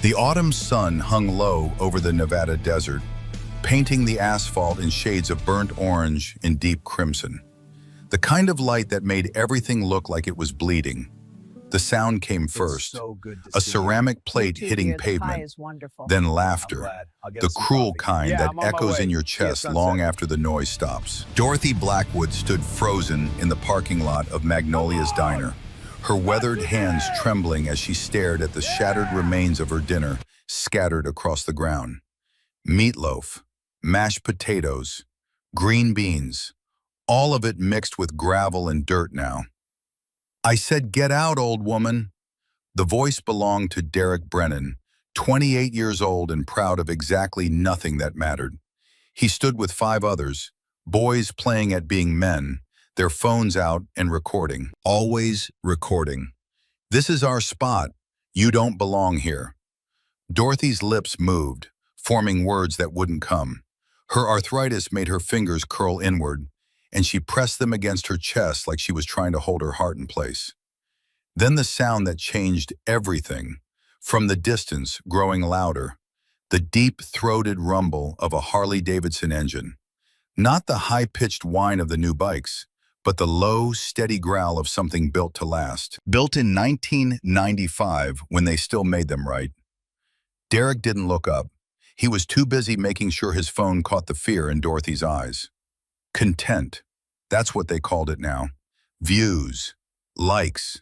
The autumn sun hung low over the Nevada desert, painting the asphalt in shades of burnt orange and deep crimson. The kind of light that made everything look like it was bleeding. The sound came first, a ceramic plate hitting pavement, then laughter, the cruel kind that echoes in your chest long after the noise stops. Dorothy Blackwood stood frozen in the parking lot of Magnolia's Diner, her weathered hands trembling as she stared at the shattered remains of her dinner scattered across the ground. Meatloaf, mashed potatoes, green beans, all of it mixed with gravel and dirt now. "I said, get out, old woman." The voice belonged to Derek Brennan, 28 years old and proud of exactly nothing that mattered. He stood with 5 others, boys playing at being men, their phones out and recording. Always recording. "This is our spot. You don't belong here." Dorothy's lips moved, forming words that wouldn't come. Her arthritis made her fingers curl inward, and she pressed them against her chest like she was trying to hold her heart in place. Then the sound that changed everything, from the distance growing louder, the deep-throated rumble of a Harley-Davidson engine. Not the high-pitched whine of the new bikes, but the low, steady growl of something built to last. Built in 1995 when they still made them right. Derek didn't look up. He was too busy making sure his phone caught the fear in Dorothy's eyes. Content. That's what they called it now. Views. Likes.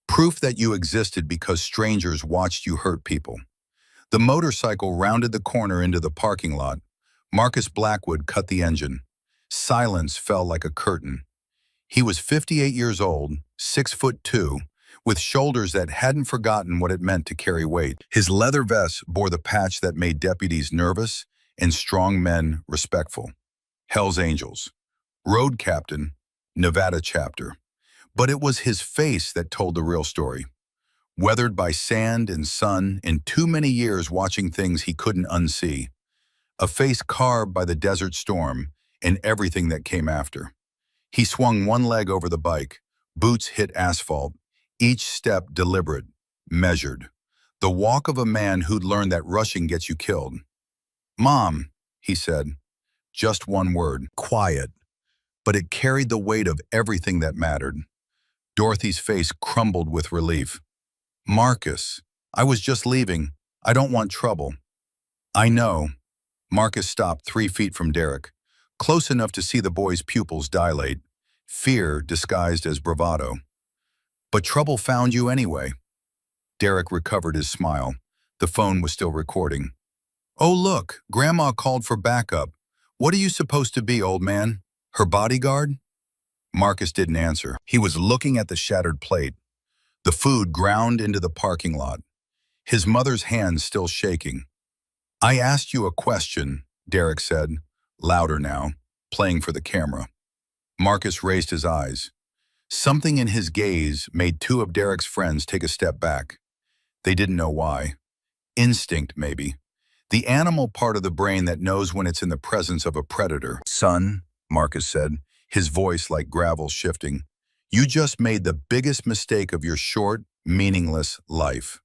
Proof that you existed because strangers watched you hurt people. The motorcycle rounded the corner into the parking lot. Marcus Blackwood cut the engine. Silence fell like a curtain. He was 58 years old, 6'2", with shoulders that hadn't forgotten what it meant to carry weight. His leather vest bore the patch that made deputies nervous and strong men respectful. Hell's Angels. Road Captain, Nevada chapter. But it was his face that told the real story. Weathered by sand and sun and too many years watching things he couldn't unsee. A face carved by the desert storm and everything that came after. He swung one leg over the bike. Boots hit asphalt. Each step deliberate, measured. The walk of a man who'd learned that rushing gets you killed. "Mom," he said. Just one word. Quiet. But it carried the weight of everything that mattered. Dorothy's face crumbled with relief. "Marcus, I was just leaving. I don't want trouble." "I know." Marcus stopped 3 feet from Derek, close enough to see the boy's pupils dilate, fear disguised as bravado. "But trouble found you anyway." Derek recovered his smile. The phone was still recording. "Oh look, Grandma called for backup. What are you supposed to be, old man? Her bodyguard?" Marcus didn't answer. He was looking at the shattered plate. The food ground into the parking lot. His mother's hands still shaking. "I asked you a question," Derek said, louder now, playing for the camera. Marcus raised his eyes. Something in his gaze made 2 of Derek's friends take a step back. They didn't know why. Instinct, maybe. The animal part of the brain that knows when it's in the presence of a predator. "Son," Marcus said, his voice like gravel shifting, "you just made the biggest mistake of your short, meaningless life."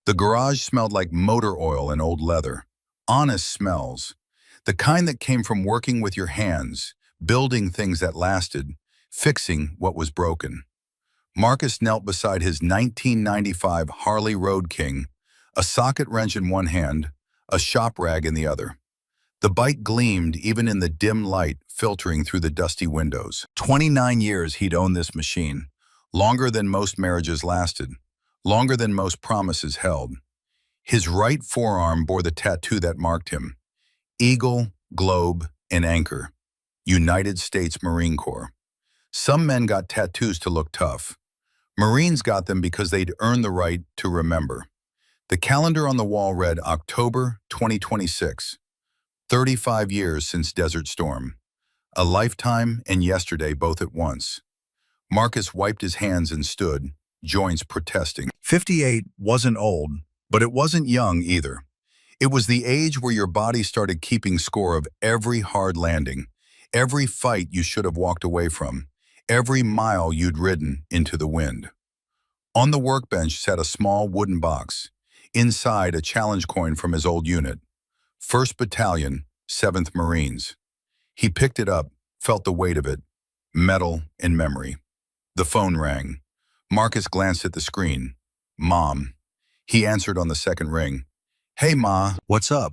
The garage smelled like motor oil and old leather. Honest smells. The kind that came from working with your hands, building things that lasted, fixing what was broken. Marcus knelt beside his 1995 Harley Road King, a socket wrench in one hand, a shop rag in the other. The bike gleamed even in the dim light filtering through the dusty windows. 29 years he'd owned this machine, longer than most marriages lasted, longer than most promises held. His right forearm bore the tattoo that marked him. Eagle, globe, and anchor. United States Marine Corps. Some men got tattoos to look tough. Marines got them because they'd earned the right to remember. The calendar on the wall read October 2026. 35 years since Desert Storm. A lifetime and yesterday both at once. Marcus wiped his hands and stood, joints protesting. 58 wasn't old, but it wasn't young either. It was the age where your body started keeping score of every hard landing, every fight you should have walked away from, every mile you'd ridden into the wind. On the workbench sat a small wooden box. Inside, a challenge coin from his old unit. 1st Battalion, 7th Marines. He picked it up, felt the weight of it. Metal and memory. The phone rang. Marcus glanced at the screen. Mom. He answered on the second ring. Hey, Ma. What's up?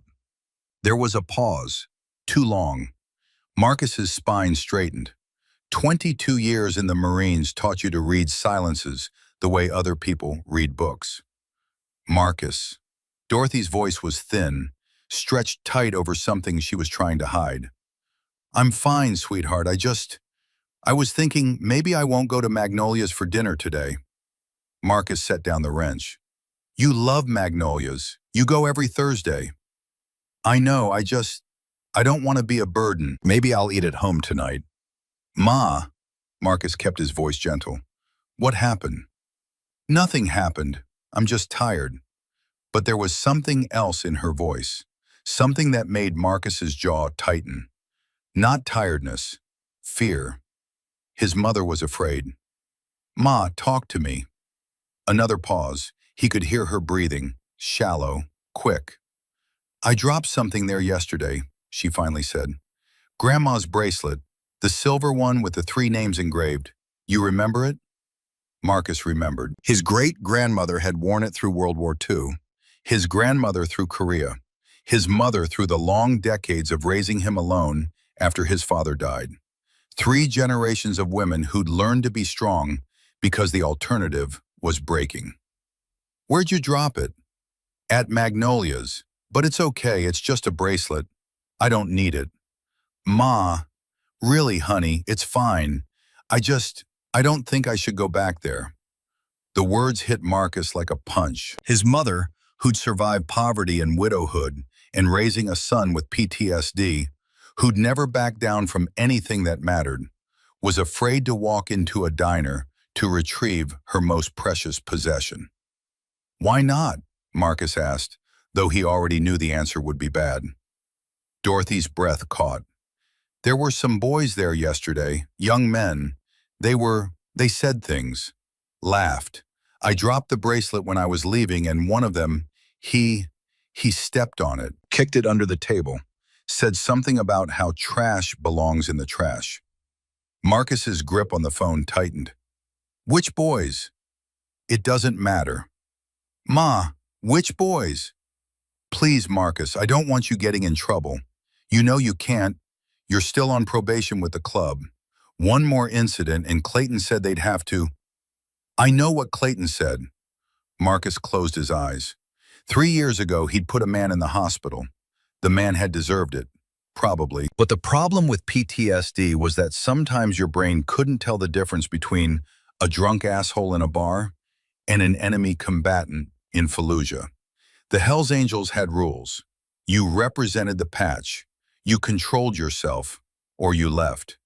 There was a pause. Too long. Marcus's spine straightened. 22 years in the Marines taught you to read silences the way other people read books. Marcus. Dorothy's voice was thin, stretched tight over something she was trying to hide. I'm fine, sweetheart. I was thinking maybe I won't go to Magnolia's for dinner today. Marcus set down the wrench. You love Magnolia's. You go every Thursday. I know, I don't want to be a burden. Maybe I'll eat at home tonight. Ma. Marcus kept his voice gentle. What happened? Nothing happened. I'm just tired. But there was something else in her voice, something that made Marcus's jaw tighten. Not tiredness, fear. His mother was afraid. Ma, talk to me. Another pause. He could hear her breathing, shallow, quick. I dropped something there yesterday, she finally said. Grandma's bracelet, the silver one with the 3 names engraved. You remember it? Marcus remembered. His great-grandmother had worn it through World War II, his grandmother through Korea, his mother through the long decades of raising him alone after his father died. 3 generations of women who'd learned to be strong because the alternative was breaking. Where'd you drop it? At Magnolia's. But it's okay, it's just a bracelet. I don't need it. Ma, really, honey, it's fine. I don't think I should go back there. The words hit Marcus like a punch. His mother, who'd survived poverty and widowhood and raising a son with PTSD, who'd never backed down from anything that mattered, was afraid to walk into a diner to retrieve her most precious possession. Why not? Marcus asked, though he already knew the answer would be bad. Dorothy's breath caught. There were some boys there yesterday, young men. They said things, laughed. I dropped the bracelet when I was leaving, and one of them, he stepped on it, kicked it under the table, said something about how trash belongs in the trash. Marcus's grip on the phone tightened. Which boys? It doesn't matter. Ma, which boys? Please, Marcus, I don't want you getting in trouble. You know you can't. You're still on probation with the club. One more incident and Clayton said they'd have to. I know what Clayton said. Marcus closed his eyes. 3 years ago, he'd put a man in the hospital. The man had deserved it, probably. But the problem with PTSD was that sometimes your brain couldn't tell the difference between a drunk asshole in a bar and an enemy combatant in Fallujah. The Hells Angels had rules. You represented the patch. You controlled yourself, or you left.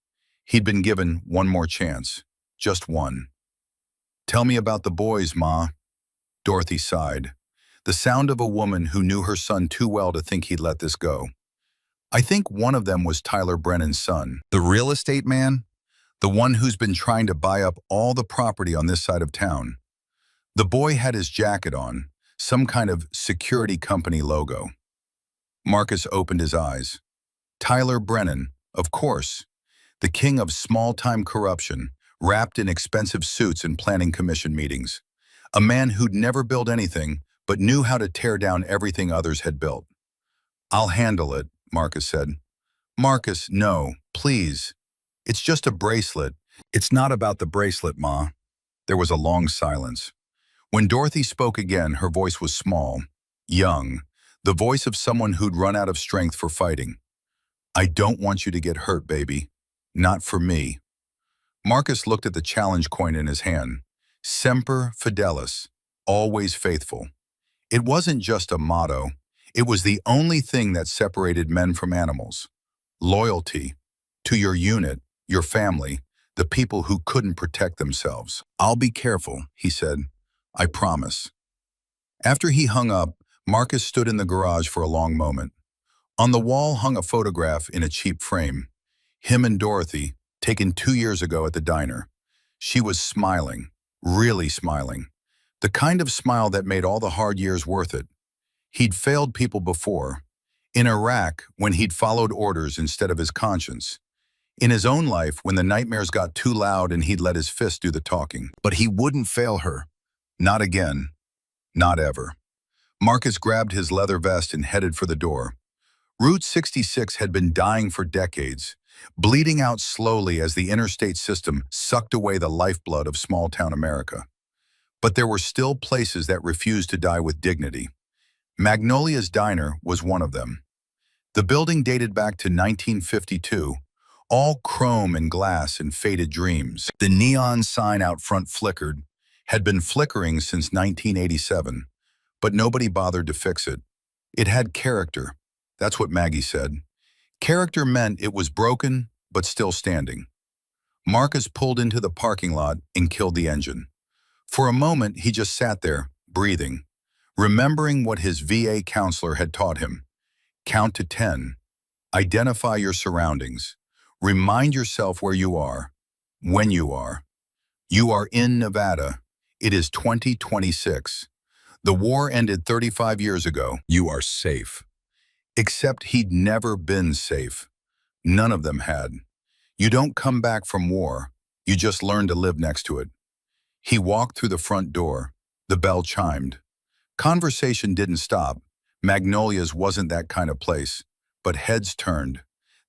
He'd been given one more chance, just one. Tell me about the boys, Ma. Dorothy sighed, the sound of a woman who knew her son too well to think he'd let this go. I think one of them was Tyler Brennan's son. The real estate man? The one who's been trying to buy up all the property on this side of town. The boy had his jacket on, some kind of security company logo. Marcus opened his eyes. Tyler Brennan, of course. The king of small-time corruption, wrapped in expensive suits and planning commission meetings. A man who'd never built anything, but knew how to tear down everything others had built. I'll handle it, Marcus said. Marcus, no, please. It's just a bracelet. It's not about the bracelet, Ma. There was a long silence. When Dorothy spoke again, her voice was small, young, the voice of someone who'd run out of strength for fighting. I don't want you to get hurt, baby. Not for me. Marcus looked at the challenge coin in his hand. Semper Fidelis, always faithful. It wasn't just a motto. It was the only thing that separated men from animals. Loyalty to your unit, your family, the people who couldn't protect themselves. I'll be careful, he said. I promise. After he hung up, Marcus stood in the garage for a long moment. On the wall hung a photograph in a cheap frame. Him and Dorothy, taken 2 years ago at the diner. She was smiling, really smiling. The kind of smile that made all the hard years worth it. He'd failed people before. In Iraq, when he'd followed orders instead of his conscience. In his own life, when the nightmares got too loud and he'd let his fist do the talking. But he wouldn't fail her. Not again. Not ever. Marcus grabbed his leather vest and headed for the door. Route 66 had been dying for decades, bleeding out slowly as the interstate system sucked away the lifeblood of small-town America. But there were still places that refused to die with dignity. Magnolia's Diner was one of them. The building dated back to 1952, all chrome and glass and faded dreams. The neon sign out front flickered, had been flickering since 1987, but nobody bothered to fix it. It had character. That's what Maggie said. Character meant it was broken, but still standing. Marcus pulled into the parking lot and killed the engine. For a moment, he just sat there, breathing, remembering what his VA counselor had taught him. Count to 10. Identify your surroundings. Remind yourself where you are, when you are. You are in Nevada. It is 2026. The war ended 35 years ago. You are safe. Except he'd never been safe. None of them had. You don't come back from war. You just learn to live next to it. He walked through the front door. The bell chimed. Conversation didn't stop. Magnolia's wasn't that kind of place. But heads turned.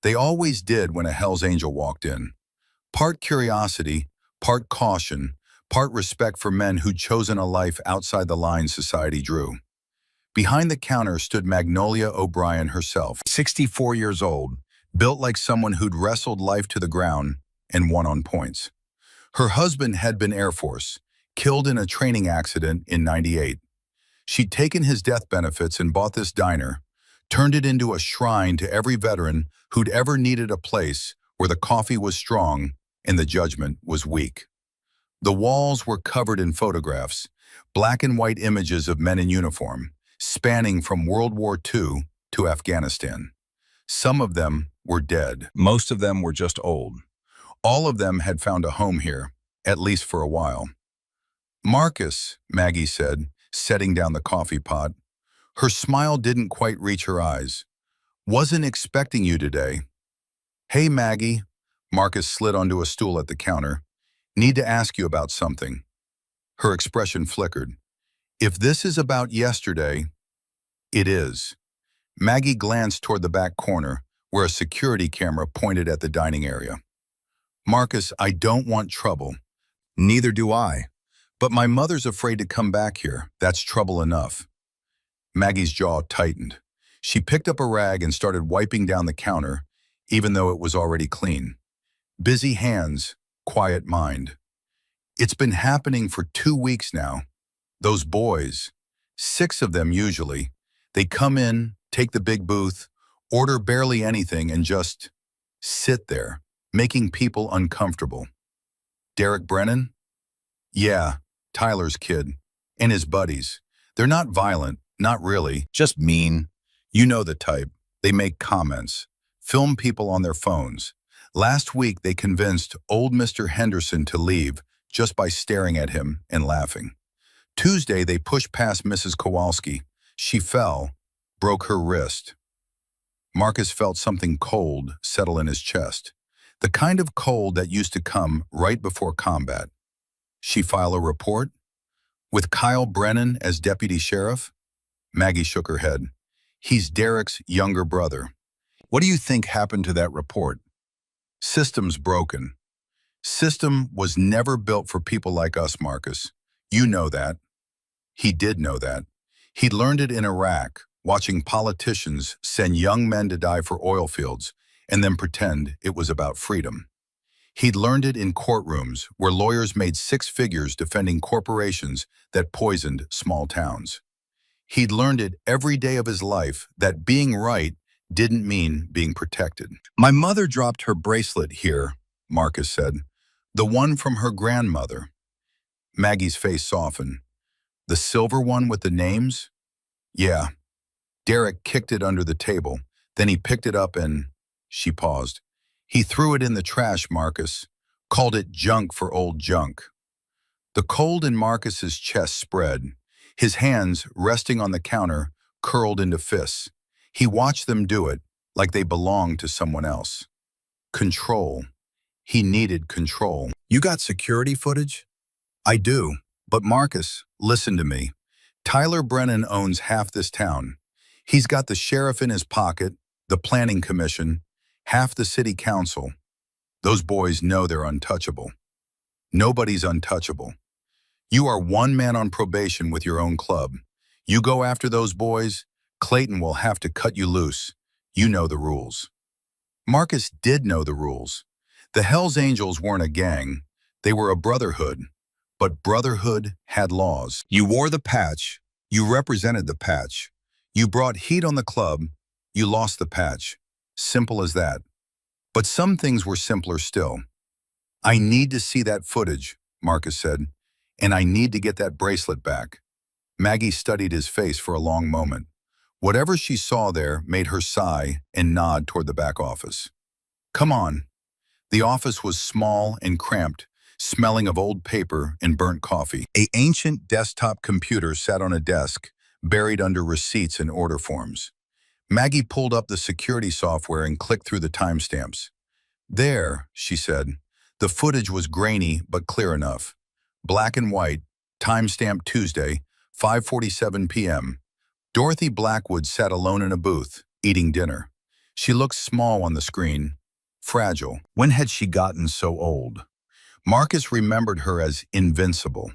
They always did when a Hell's Angel walked in. Part curiosity, part caution, part respect for men who'd chosen a life outside the lines society drew. Behind the counter stood Magnolia O'Brien herself, 64 years old, built like someone who'd wrestled life to the ground and won on points. Her husband had been Air Force, killed in a training accident in '98. She'd taken his death benefits and bought this diner, turned it into a shrine to every veteran who'd ever needed a place where the coffee was strong and the judgment was weak. The walls were covered in photographs, black and white images of men in uniform, spanning from World War II to Afghanistan. Some of them were dead. Most of them were just old. All of them had found a home here, at least for a while. Marcus, Maggie said, setting down the coffee pot. Her smile didn't quite reach her eyes. Wasn't expecting you today. Hey, Maggie. Marcus slid onto a stool at the counter. Need to ask you about something. Her expression flickered. If this is about yesterday, it is. Maggie glanced toward the back corner, where a security camera pointed at the dining area. Marcus, I don't want trouble. Neither do I. But my mother's afraid to come back here. That's trouble enough. Maggie's jaw tightened. She picked up a rag and started wiping down the counter, even though it was already clean. Busy hands, quiet mind. It's been happening for 2 weeks now. Those boys, 6 of them usually, they come in, take the big booth, order barely anything and just sit there, making people uncomfortable. Derek Brennan? Yeah, Tyler's kid. And his buddies. They're not violent, not really, just mean. You know the type. They make comments, film people on their phones. Last week they convinced old Mr. Henderson to leave just by staring at him and laughing. Tuesday they pushed past Mrs. Kowalski. She fell, broke her wrist. Marcus felt something cold settle in his chest, the kind of cold that used to come right before combat. She file a report? With Kyle Brennan as deputy sheriff? Maggie shook her head. He's Derek's younger brother. What do you think happened to that report? System's broken. System was never built for people like us, Marcus. You know that. He did know that. He learned it in Iraq, watching politicians send young men to die for oil fields and then pretend it was about freedom. He'd learned it in courtrooms where lawyers made 6 figures defending corporations that poisoned small towns. He'd learned it every day of his life that being right didn't mean being protected. My mother dropped her bracelet here, Marcus said. The one from her grandmother. Maggie's face softened. The silver one with the names? Yeah. Derek kicked it under the table. Then he picked it up and... She paused. He threw it in the trash, Marcus. Called it junk for old junk. The cold in Marcus's chest spread, his hands resting on the counter curled into fists. He watched them do it like they belonged to someone else. Control. He needed control. You got security footage? I do. But Marcus, listen to me. Tyler Brennan owns half this town. He's got the sheriff in his pocket, the planning commission, half the city council. Those boys know they're untouchable. Nobody's untouchable. You are one man on probation with your own club. You go after those boys, Clayton will have to cut you loose. You know the rules. Marcus did know the rules. The Hells Angels weren't a gang. They were a brotherhood. But Brotherhood had laws. You wore the patch. You represented the patch. You brought heat on the club. You lost the patch. Simple as that. But some things were simpler still. I need to see that footage, Marcus said, and I need to get that bracelet back. Maggie studied his face for a long moment. Whatever she saw there made her sigh and nod toward the back office. Come on. The office was small and cramped, smelling of old paper and burnt coffee. An ancient desktop computer sat on a desk, buried under receipts and order forms. Maggie pulled up the security software and clicked through the timestamps. There, she said. The footage was grainy but clear enough. Black and white, timestamp Tuesday, 5:47 p.m. Dorothy Blackwood sat alone in a booth, eating dinner. She looked small on the screen, fragile. When had she gotten so old? Marcus remembered her as invincible,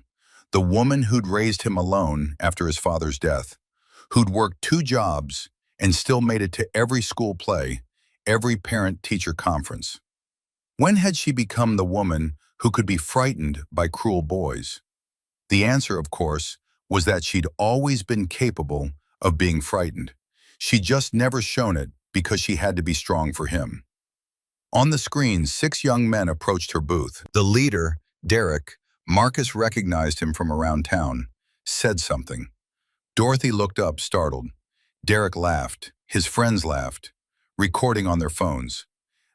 the woman who'd raised him alone after his father's death, who'd worked 2 jobs and still made it to every school play, every parent-teacher conference. When had she become the woman who could be frightened by cruel boys? The answer, of course, was that she'd always been capable of being frightened. She'd just never shown it because she had to be strong for him. On the screen, 6 young men approached her booth. The leader, Derek, Marcus recognized him from around town, said something. Dorothy looked up, startled. Derek laughed. His friends laughed, recording on their phones.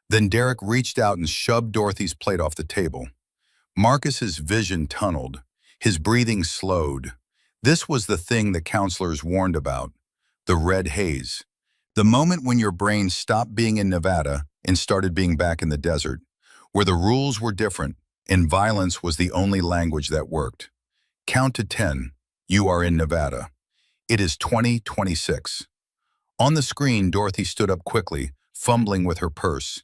Then Derek reached out and shoved Dorothy's plate off the table. Marcus's vision tunneled. His breathing slowed. This was the thing the counselors warned about, the red haze. The moment when your brain stopped being in Nevada and started being back in the desert, where the rules were different and violence was the only language that worked. Count to 10. You are in Nevada. It is 2026. On the screen, Dorothy stood up quickly, fumbling with her purse.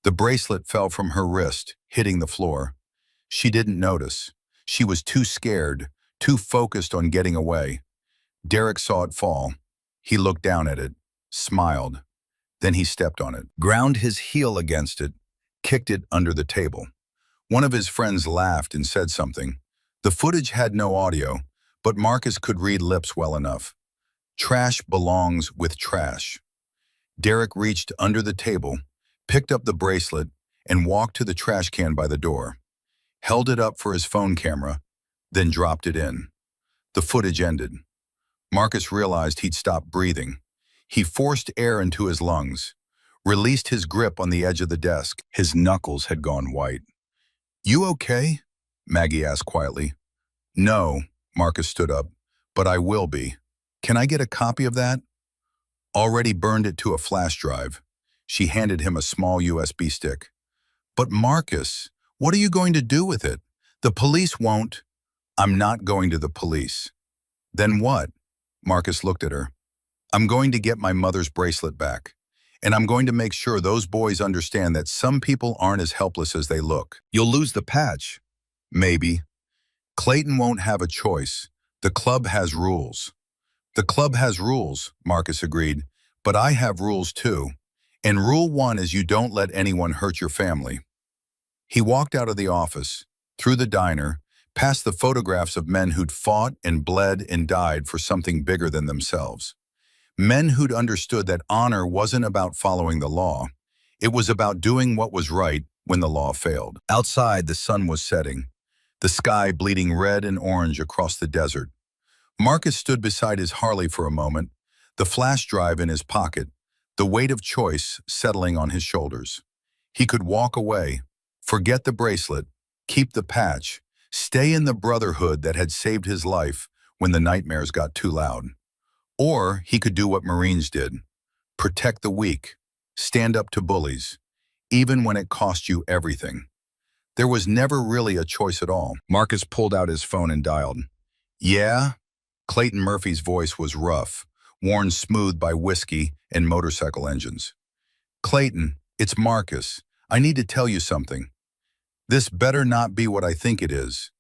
The bracelet fell from her wrist, hitting the floor. She didn't notice. She was too scared, too focused on getting away. Derek saw it fall. He looked down at it, smiled. Then he stepped on it, ground his heel against it, kicked it under the table. One of his friends laughed and said something. The footage had no audio, but Marcus could read lips well enough. Trash belongs with trash. Derek reached under the table, picked up the bracelet, and walked to the trash can by the door. Held it up for his phone camera, then dropped it in. The footage ended. Marcus realized he'd stopped breathing. He forced air into his lungs, released his grip on the edge of the desk. His knuckles had gone white. You okay? Maggie asked quietly. No, Marcus stood up, but I will be. Can I get a copy of that? Already burned it to a flash drive. She handed him a small USB stick. But Marcus, what are you going to do with it? The police won't. I'm not going to the police. Then what? Marcus looked at her. I'm going to get my mother's bracelet back. And I'm going to make sure those boys understand that some people aren't as helpless as they look. You'll lose the patch. Maybe. Clayton won't have a choice. The club has rules. The club has rules, Marcus agreed, but I have rules too. And rule 1 is you don't let anyone hurt your family. He walked out of the office, through the diner, past the photographs of men who'd fought and bled and died for something bigger than themselves. Men who'd understood that honor wasn't about following the law. It was about doing what was right when the law failed. Outside, the sun was setting, the sky bleeding red and orange across the desert. Marcus stood beside his Harley for a moment, the flash drive in his pocket, the weight of choice settling on his shoulders. He could walk away, forget the bracelet, keep the patch, Stay in the Brotherhood that had saved his life when the nightmares got too loud. Or he could do what Marines did. Protect the weak. Stand up to bullies, even when it cost you everything. There was never really a choice at all. Marcus pulled out his phone and dialed. Yeah? Clayton Murphy's voice was rough, worn smooth by whiskey and motorcycle engines. Clayton, it's Marcus. I need to tell you something. This better not be what I think it is.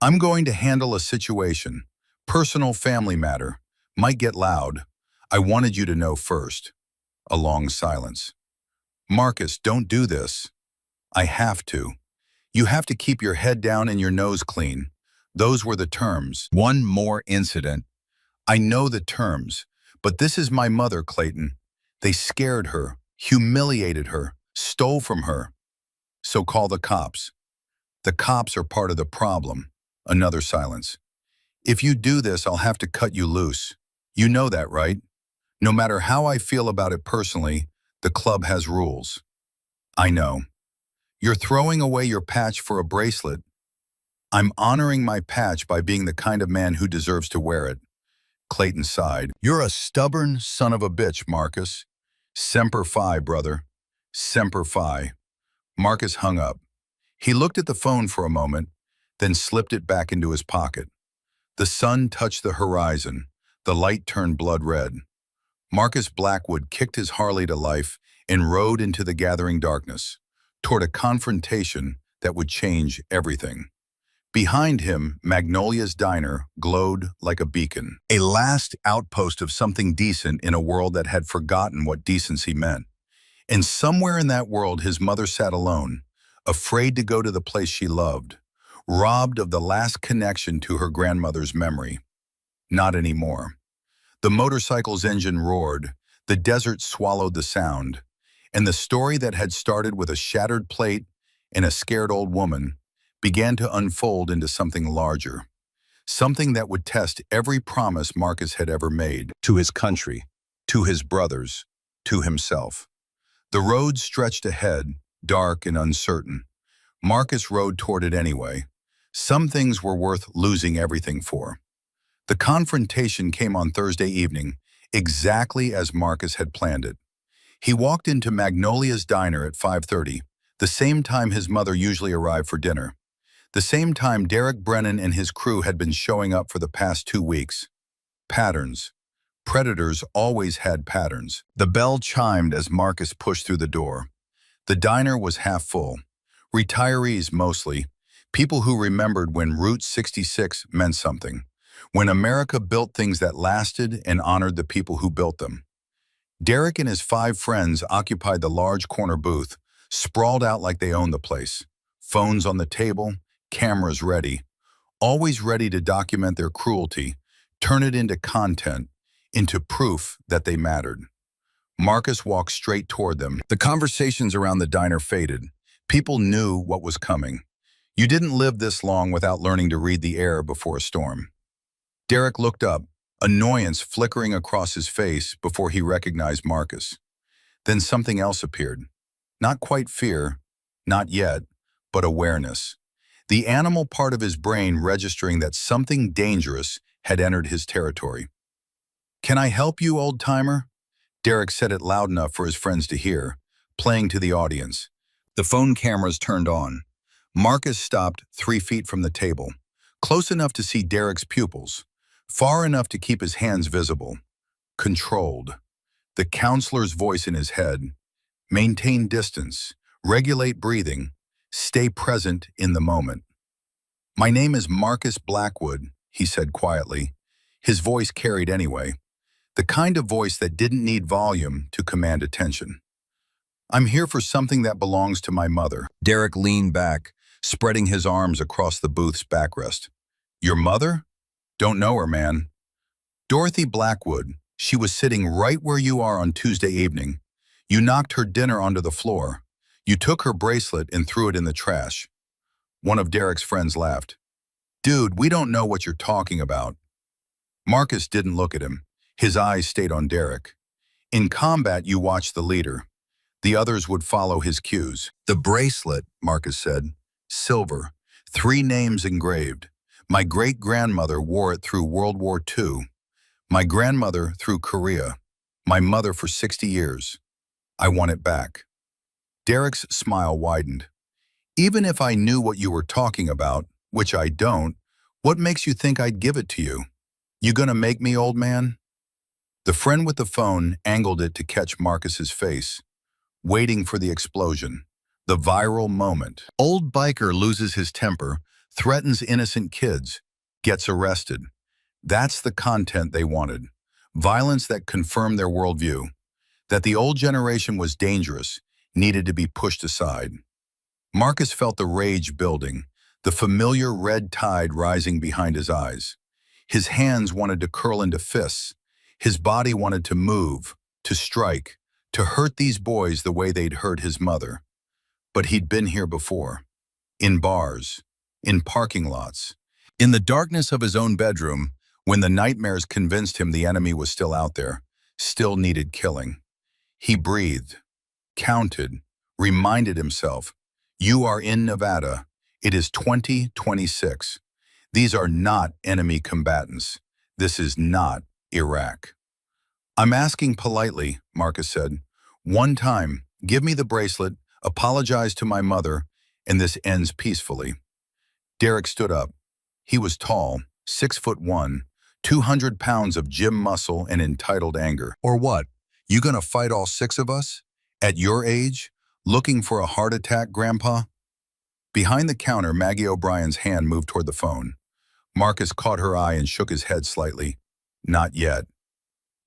I'm going to handle a situation. Personal family matter. Might get loud. I wanted you to know first. A long silence. Marcus, don't do this. I have to. You have to keep your head down and your nose clean. Those were the terms. One more incident. I know the terms, but this is my mother, Clayton. They scared her, humiliated her, stole from her. So call the cops. The cops are part of the problem. Another silence. If you do this, I'll have to cut you loose. You know that, right? No matter how I feel about it personally, the club has rules. I know. You're throwing away your patch for a bracelet. I'm honoring my patch by being the kind of man who deserves to wear it. Clayton sighed. You're a stubborn son of a bitch, Marcus. Semper Fi, brother. Semper Fi. Marcus hung up. He looked at the phone for a moment, then slipped it back into his pocket. The sun touched the horizon. The light turned blood red. Marcus Blackwood kicked his Harley to life and rode into the gathering darkness, toward a confrontation that would change everything. Behind him, Magnolia's diner glowed like a beacon, a last outpost of something decent in a world that had forgotten what decency meant. And somewhere in that world, his mother sat alone, afraid to go to the place she loved, robbed of the last connection to her grandmother's memory. Not anymore. The motorcycle's engine roared, the desert swallowed the sound, and the story that had started with a shattered plate and a scared old woman began to unfold into something larger, something that would test every promise Marcus had ever made to his country, to his brothers, to himself. The road stretched ahead, dark and uncertain. Marcus rode toward it anyway. Some things were worth losing everything for. The confrontation came on Thursday evening, exactly as Marcus had planned it. He walked into Magnolia's diner at 5:30, the same time his mother usually arrived for dinner. The same time Derek Brennan and his crew had been showing up for the past 2 weeks. Patterns. Predators always had patterns. The bell chimed as Marcus pushed through the door. The diner was half full. Retirees mostly, people who remembered when Route 66 meant something, when America built things that lasted and honored the people who built them. Derek and his 5 friends occupied the large corner booth, sprawled out like they owned the place. Phones on the table, cameras ready, always ready to document their cruelty, turn it into content, into proof that they mattered. Marcus walked straight toward them. The conversations around the diner faded. People knew what was coming. You didn't live this long without learning to read the air before a storm. Derek looked up, annoyance flickering across his face before he recognized Marcus. Then something else appeared. Not quite fear, not yet, but awareness. The animal part of his brain registering that something dangerous had entered his territory. "Can I help you, old-timer?" Derek said it loud enough for his friends to hear, playing to the audience. The phone cameras turned on. Marcus stopped 3 feet from the table, close enough to see Derek's pupils, far enough to keep his hands visible. Controlled. The counselor's voice in his head. Maintain distance, regulate breathing, stay present in the moment. "My name is Marcus Blackwood," he said quietly. His voice carried anyway, the kind of voice that didn't need volume to command attention. "I'm here for something that belongs to my mother." Derek leaned back, spreading his arms across the booth's backrest. "Your mother? Don't know her, man." "Dorothy Blackwood. She was sitting right where you are on Tuesday evening. You knocked her dinner onto the floor. You took her bracelet and threw it in the trash." One of Derek's friends laughed. "Dude, we don't know what you're talking about." Marcus didn't look at him. His eyes stayed on Derek. In combat, you watch the leader. The others would follow his cues. "The bracelet," Marcus said. "Silver. 3 names engraved. My great-grandmother wore it through World War II. My grandmother through Korea. My mother for 60 years. I want it back. Derek's smile widened. Even if I knew what you were talking about, which I don't, what makes you think I'd give it to you? You gonna make me, old man? The friend with the phone angled it to catch Marcus's face, waiting for the explosion, the viral moment. Old biker loses his temper, threatens innocent kids, gets arrested. That's the content they wanted. Violence that confirmed their worldview. That the old generation was dangerous, needed to be pushed aside. Marcus felt the rage building, the familiar red tide rising behind his eyes. His hands wanted to curl into fists. His body wanted to move, to strike, to hurt these boys the way they'd hurt his mother. But he'd been here before. In bars, in parking lots, in the darkness of his own bedroom, when the nightmares convinced him the enemy was still out there, still needed killing. He breathed, counted, reminded himself, you are in Nevada. It is 2026. These are not enemy combatants. This is not Iraq. I'm asking politely, Marcus said. One time, give me the bracelet, apologize to my mother, and this ends peacefully. Derek stood up. He was tall, 6'1", 200 pounds of gym muscle and entitled anger. Or what? You gonna fight all 6 of us? At your age? Looking for a heart attack, Grandpa? Behind the counter, Maggie O'Brien's hand moved toward the phone. Marcus caught her eye and shook his head slightly. Not yet.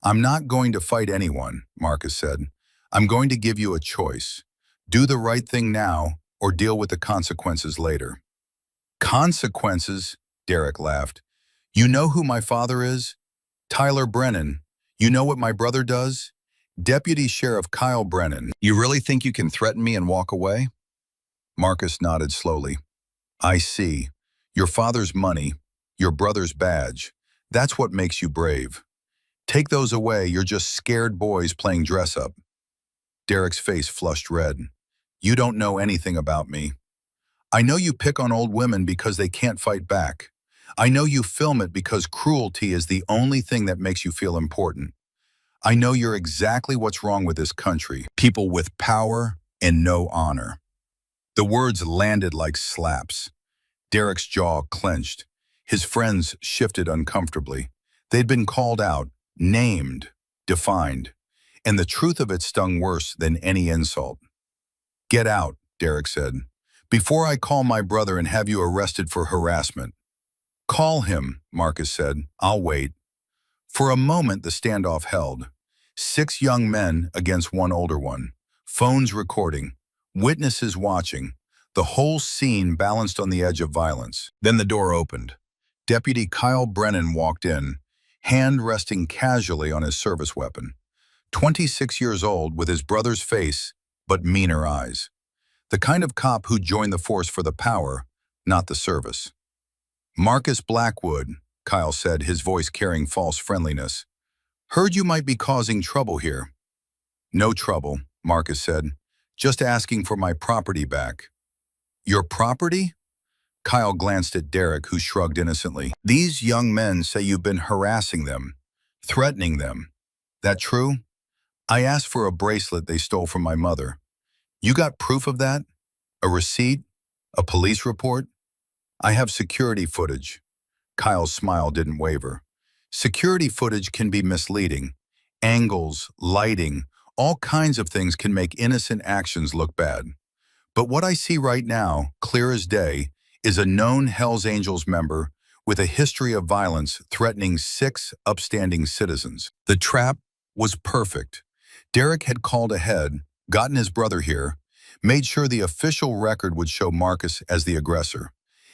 I'm not going to fight anyone, Marcus said. I'm going to give you a choice. Do the right thing now or deal with the consequences later. Consequences? Derek laughed. You know who my father is? Tyler Brennan. You know what my brother does? Deputy Sheriff Kyle Brennan. You really think you can threaten me and walk away? Marcus nodded slowly. I see. Your father's money, your brother's badge. That's what makes you brave. Take those away, you're just scared boys playing dress-up. Derek's face flushed red. You don't know anything about me. I know you pick on old women because they can't fight back. I know you film it because cruelty is the only thing that makes you feel important. I know you're exactly what's wrong with this country. People with power and no honor. The words landed like slaps. Derek's jaw clenched. His friends shifted uncomfortably. They'd been called out, named, defined, and the truth of it stung worse than any insult. Get out, Derek said, before I call my brother and have you arrested for harassment. Call him, Marcus said. I'll wait. For a moment, the standoff held. 6 young men against one older one. Phones recording. Witnesses watching. The whole scene balanced on the edge of violence. Then the door opened. Deputy Kyle Brennan walked in, hand resting casually on his service weapon. 26 years old with his brother's face, but meaner eyes. The kind of cop who joined the force for the power, not the service. Marcus Blackwood, Kyle said, his voice carrying false friendliness. Heard you might be causing trouble here. No trouble, Marcus said. Just asking for my property back. Your property? Kyle glanced at Derek, who shrugged innocently. These young men say you've been harassing them, threatening them. That true? I asked for a bracelet they stole from my mother. You got proof of that? A receipt? A police report? I have security footage. Kyle's smile didn't waver. Security footage can be misleading. Angles, lighting, all kinds of things can make innocent actions look bad. But what I see right now, clear as day, is a known Hells Angels member with a history of violence threatening 6 upstanding citizens. The trap was perfect. Derek had called ahead, gotten his brother here, made sure the official record would show Marcus as the aggressor.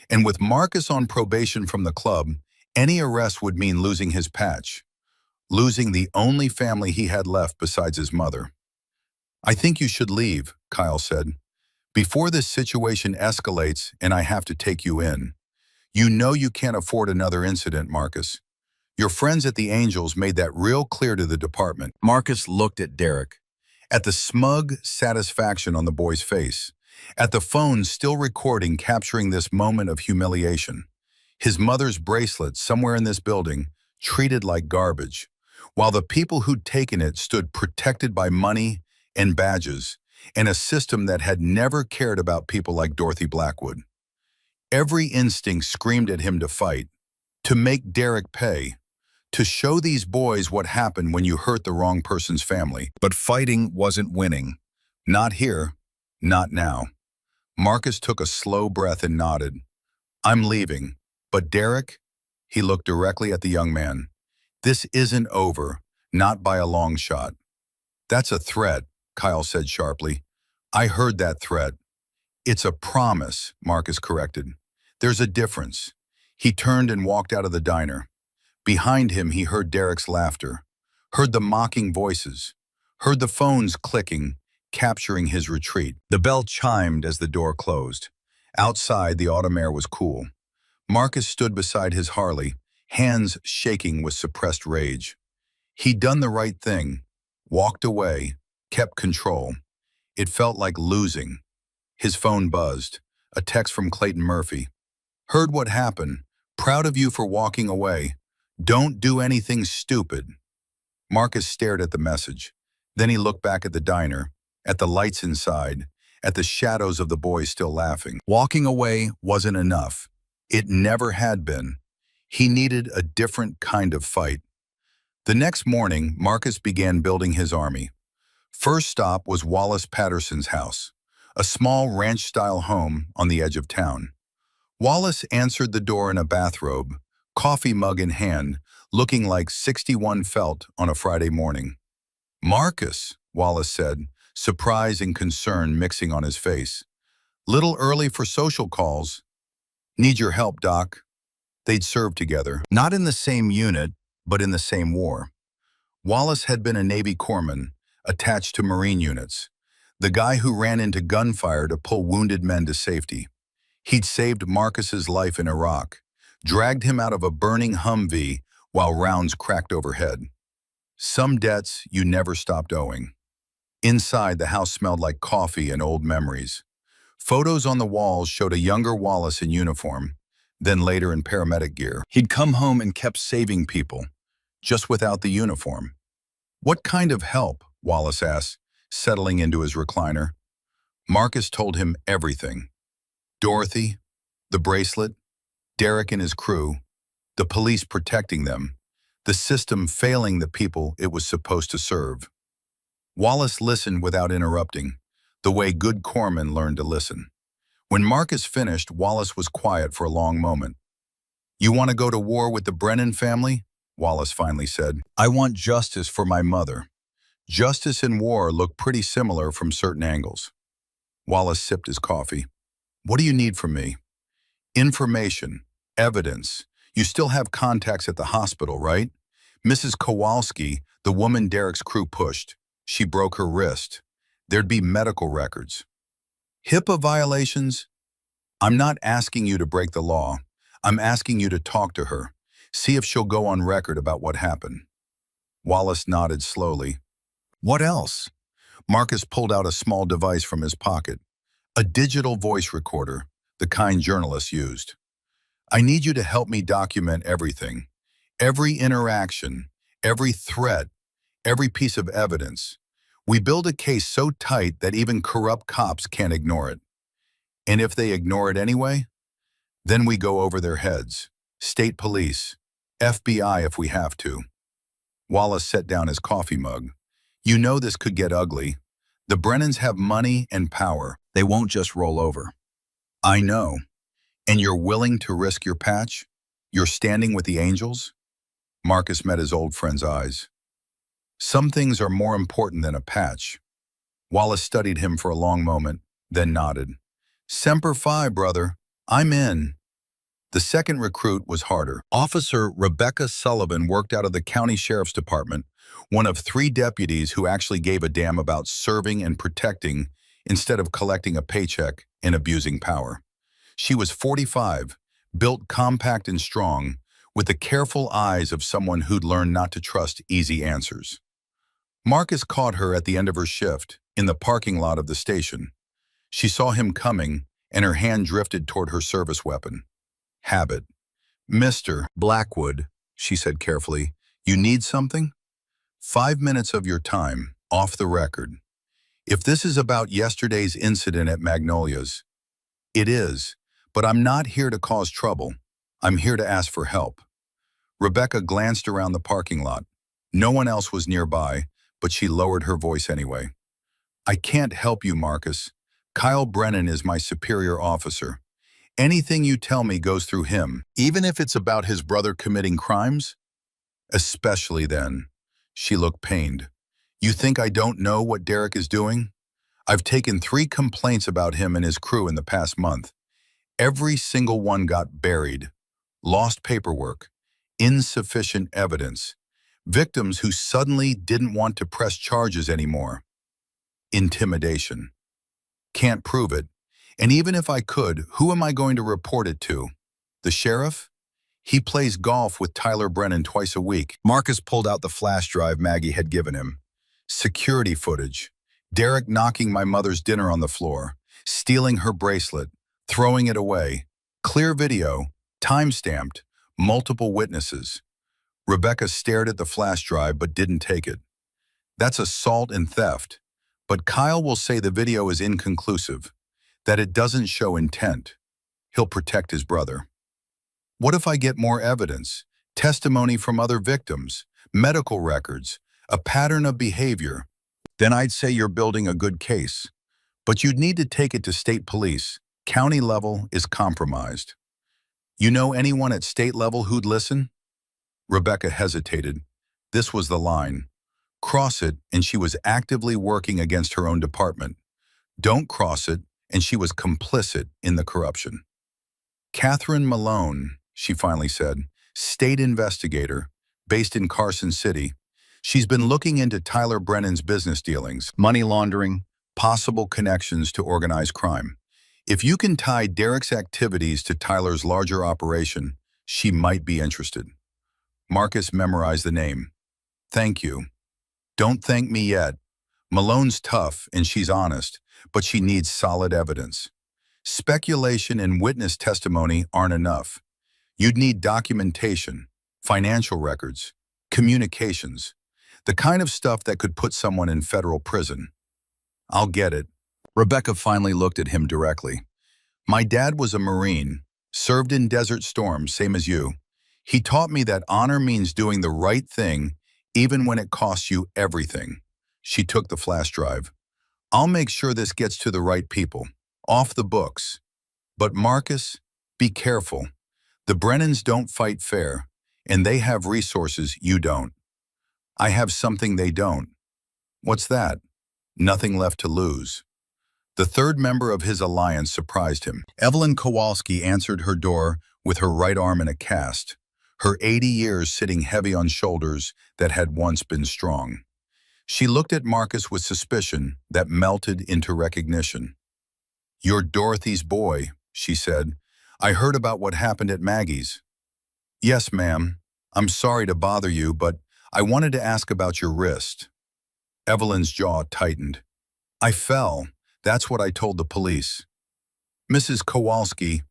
And with Marcus on probation from the club, any arrest would mean losing his patch, losing the only family he had left besides his mother. I think you should leave, Kyle said, before this situation escalates and I have to take you in. You know you can't afford another incident, Marcus. Your friends at the Angels made that real clear to the department. Marcus looked at Derek, at the smug satisfaction on the boy's face, At the phone, still recording, capturing this moment of humiliation. His mother's bracelet, somewhere in this building, treated like garbage, while the people who'd taken it stood protected by money and badges, and a system that had never cared about people like Dorothy Blackwood. Every instinct screamed at him to fight, to make Derek pay, to show these boys what happened when you hurt the wrong person's family. But fighting wasn't winning. Not here, not now. Marcus took a slow breath and nodded. I'm leaving. But Derek? He looked directly at the young man. This isn't over, not by a long shot. That's a threat, Kyle said sharply. I heard that threat. It's a promise, Marcus corrected. There's a difference. He turned and walked out of the diner. Behind him, he heard Derek's laughter, heard the mocking voices, heard the phones clicking, capturing his retreat. The bell chimed as the door closed. Outside, the autumn air was cool. Marcus stood beside his Harley, hands shaking with suppressed rage. He'd done the right thing, walked away, kept control. It felt like losing. His phone buzzed, a text from Clayton Murphy. Heard what happened. Proud of you for walking away. Don't do anything stupid. Marcus stared at the message. Then he looked back at the diner, at the lights inside, at the shadows of the boys still laughing. Walking away wasn't enough. It never had been. He needed a different kind of fight. The next morning, Marcus began building his army. First stop was Wallace Patterson's house, a small ranch-style home on the edge of town. Wallace answered the door in a bathrobe, coffee mug in hand, looking like 61 felt on a Friday morning. Marcus, Wallace said, surprise and concern mixing on his face. Little early for social calls. Need your help, Doc. They'd served together, not in the same unit, but in the same war. Wallace had been a Navy corpsman, attached to Marine units, the guy who ran into gunfire to pull wounded men to safety. He'd saved Marcus's life in Iraq, dragged him out of a burning Humvee while rounds cracked overhead. Some debts you never stopped owing. Inside, the house smelled like coffee and old memories. Photos on the walls showed a younger Wallace in uniform, then later in paramedic gear. He'd come home and kept saving people, just without the uniform. What kind of help? Wallace asked, settling into his recliner. Marcus told him everything. Dorothy, the bracelet, Derek and his crew, the police protecting them, the system failing the people it was supposed to serve. Wallace listened without interrupting, the way good corpsmen learned to listen. When Marcus finished, Wallace was quiet for a long moment. You want to go to war with the Brennan family? Wallace finally said. I want justice for my mother. Justice and war look pretty similar from certain angles. Wallace sipped his coffee. What do you need from me? Information, evidence. You still have contacts at the hospital, right? Mrs. Kowalski, the woman Derek's crew pushed. She broke her wrist. There'd be medical records. HIPAA violations? I'm not asking you to break the law. I'm asking you to talk to her. See if she'll go on record about what happened. Wallace nodded slowly. What else? Marcus pulled out a small device from his pocket. A digital voice recorder, the kind journalists used. I need you to help me document everything. Every interaction, every threat, every piece of evidence. We build a case so tight that even corrupt cops can't ignore it. And if they ignore it anyway, then we go over their heads. State police, FBI if we have to. Wallace set down his coffee mug. You know this could get ugly. The Brennans have money and power. They won't just roll over. I know. And you're willing to risk your patch? You're standing with the angels? Marcus met his old friend's eyes. Some things are more important than a patch. Wallace studied him for a long moment, then nodded. Semper Fi, brother. I'm in. The second recruit was harder. Officer Rebecca Sullivan worked out of the county sheriff's department, one of 3 deputies who actually gave a damn about serving and protecting instead of collecting a paycheck and abusing power. She was 45, built compact and strong, with the careful eyes of someone who'd learned not to trust easy answers. Marcus caught her at the end of her shift, in the parking lot of the station. She saw him coming, and her hand drifted toward her service weapon. Habit. Mr. Blackwood, she said carefully, you need something? 5 minutes of your time, off the record. If this is about yesterday's incident at Magnolia's, it is, but I'm not here to cause trouble. I'm here to ask for help. Rebecca glanced around the parking lot. No one else was nearby, but she lowered her voice anyway. I can't help you, Marcus. Kyle Brennan is my superior officer. Anything you tell me goes through him, even if it's about his brother committing crimes? Especially then. She looked pained. You think I don't know what Derek is doing? I've taken 3 complaints about him and his crew in the past month. Every single one got buried. Lost paperwork. Insufficient evidence. Victims who suddenly didn't want to press charges anymore. Intimidation. Can't prove it. And even if I could, who am I going to report it to? The sheriff? He plays golf with Tyler Brennan twice a week. Marcus pulled out the flash drive Maggie had given him. Security footage. Derek knocking my mother's dinner on the floor, stealing her bracelet, throwing it away. Clear video, time-stamped, multiple witnesses. Rebecca stared at the flash drive but didn't take it. That's assault and theft. But Kyle will say the video is inconclusive, that it doesn't show intent. He'll protect his brother. What if I get more evidence, testimony from other victims, medical records, a pattern of behavior? Then I'd say you're building a good case. But you'd need to take it to state police. County level is compromised. You know anyone at state level who'd listen? Rebecca hesitated. This was the line. Cross it, and she was actively working against her own department. Don't cross it, and she was complicit in the corruption. Catherine Malone, she finally said, state investigator, based in Carson City. She's been looking into Tyler Brennan's business dealings, money laundering, possible connections to organized crime. If you can tie Derek's activities to Tyler's larger operation, she might be interested. Marcus memorized the name. Thank you. Don't thank me yet. Malone's tough and she's honest, but she needs solid evidence. Speculation and witness testimony aren't enough. You'd need documentation, financial records, communications, the kind of stuff that could put someone in federal prison. I'll get it. Rebecca finally looked at him directly. My dad was a Marine, served in Desert Storm, same as you. He taught me that honor means doing the right thing even when it costs you everything. She took the flash drive. I'll make sure this gets to the right people, off the books. But Marcus, be careful. The Brennans don't fight fair, and they have resources you don't. I have something they don't. What's that? Nothing left to lose. The third member of his alliance surprised him. Evelyn Kowalski answered her door with her right arm in a cast, her 80 years sitting heavy on shoulders that had once been strong. She looked at Marcus with suspicion that melted into recognition. You're Dorothy's boy, she said. I heard about what happened at Maggie's. Yes, ma'am. I'm sorry to bother you, but I wanted to ask about your wrist. Evelyn's jaw tightened. I fell. That's what I told the police. Mrs. Kowalski,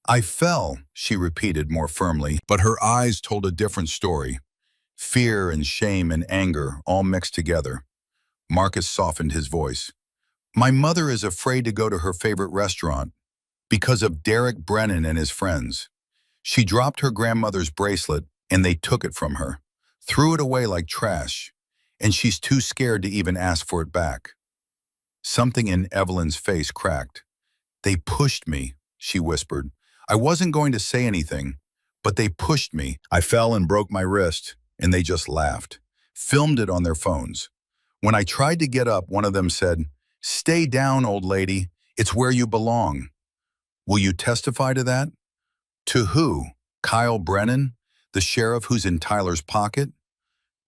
I fell, she repeated more firmly, but her eyes told a different story. Fear and shame and anger all mixed together. Marcus softened his voice. My mother is afraid to go to her favorite restaurant because of Derek Brennan and his friends. She dropped her grandmother's bracelet and they took it from her, threw it away like trash, and she's too scared to even ask for it back. Something in Evelyn's face cracked. They pushed me, she whispered. I wasn't going to say anything, but they pushed me. I fell and broke my wrist, and they just laughed, filmed it on their phones. When I tried to get up, one of them said, Stay down, old lady. It's where you belong. Will you testify to that? To who? Kyle Brennan, the sheriff who's in Tyler's pocket?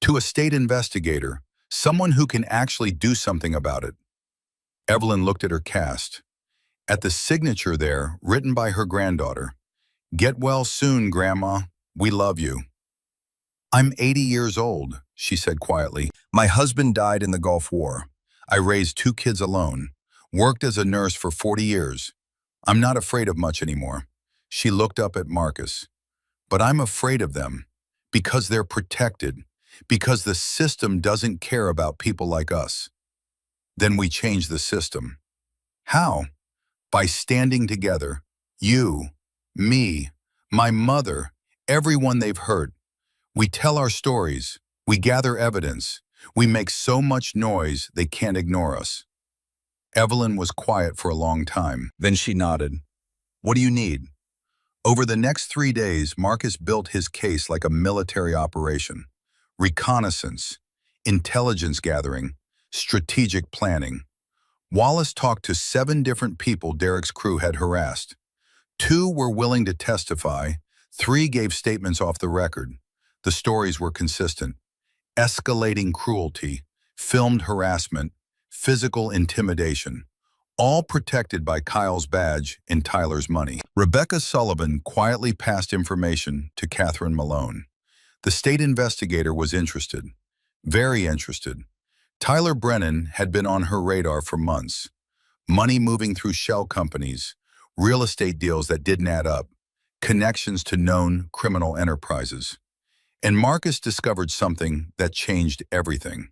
To a state investigator, someone who can actually do something about it. Evelyn looked at her cast. At the signature there, written by her granddaughter, Get well soon, Grandma. We love you. I'm 80 years old, she said quietly. My husband died in the Gulf War. I raised 2 kids alone. Worked as a nurse for 40 years. I'm not afraid of much anymore. She looked up at Marcus. But I'm afraid of them because they're protected, because the system doesn't care about people like us. Then we change the system. How? By standing together. You, me, my mother, everyone they've hurt. We tell our stories. We gather evidence. We make so much noise they can't ignore us. Evelyn was quiet for a long time. Then she nodded. What do you need? Over the next 3 days, Marcus built his case like a military operation. Reconnaissance, intelligence gathering, strategic planning. Wallace talked to 7 different people Derek's crew had harassed. 2 were willing to testify, 3 gave statements off the record. The stories were consistent. Escalating cruelty, filmed harassment, physical intimidation, all protected by Kyle's badge and Tyler's money. Rebecca Sullivan quietly passed information to Catherine Malone. The state investigator was interested, very interested. Tyler Brennan had been on her radar for months. Money moving through shell companies, real estate deals that didn't add up, connections to known criminal enterprises. And Marcus discovered something that changed everything.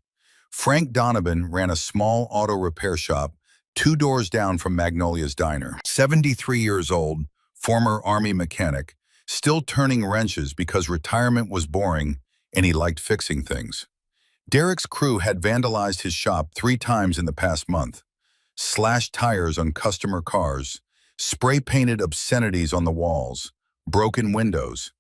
Frank Donovan ran a small auto repair shop 2 doors down from Magnolia's Diner. 73 years old, former Army mechanic, still turning wrenches because retirement was boring and he liked fixing things. Derek's crew had vandalized his shop 3 times in the past month, slashed tires on customer cars, spray-painted obscenities on the walls, broken windows.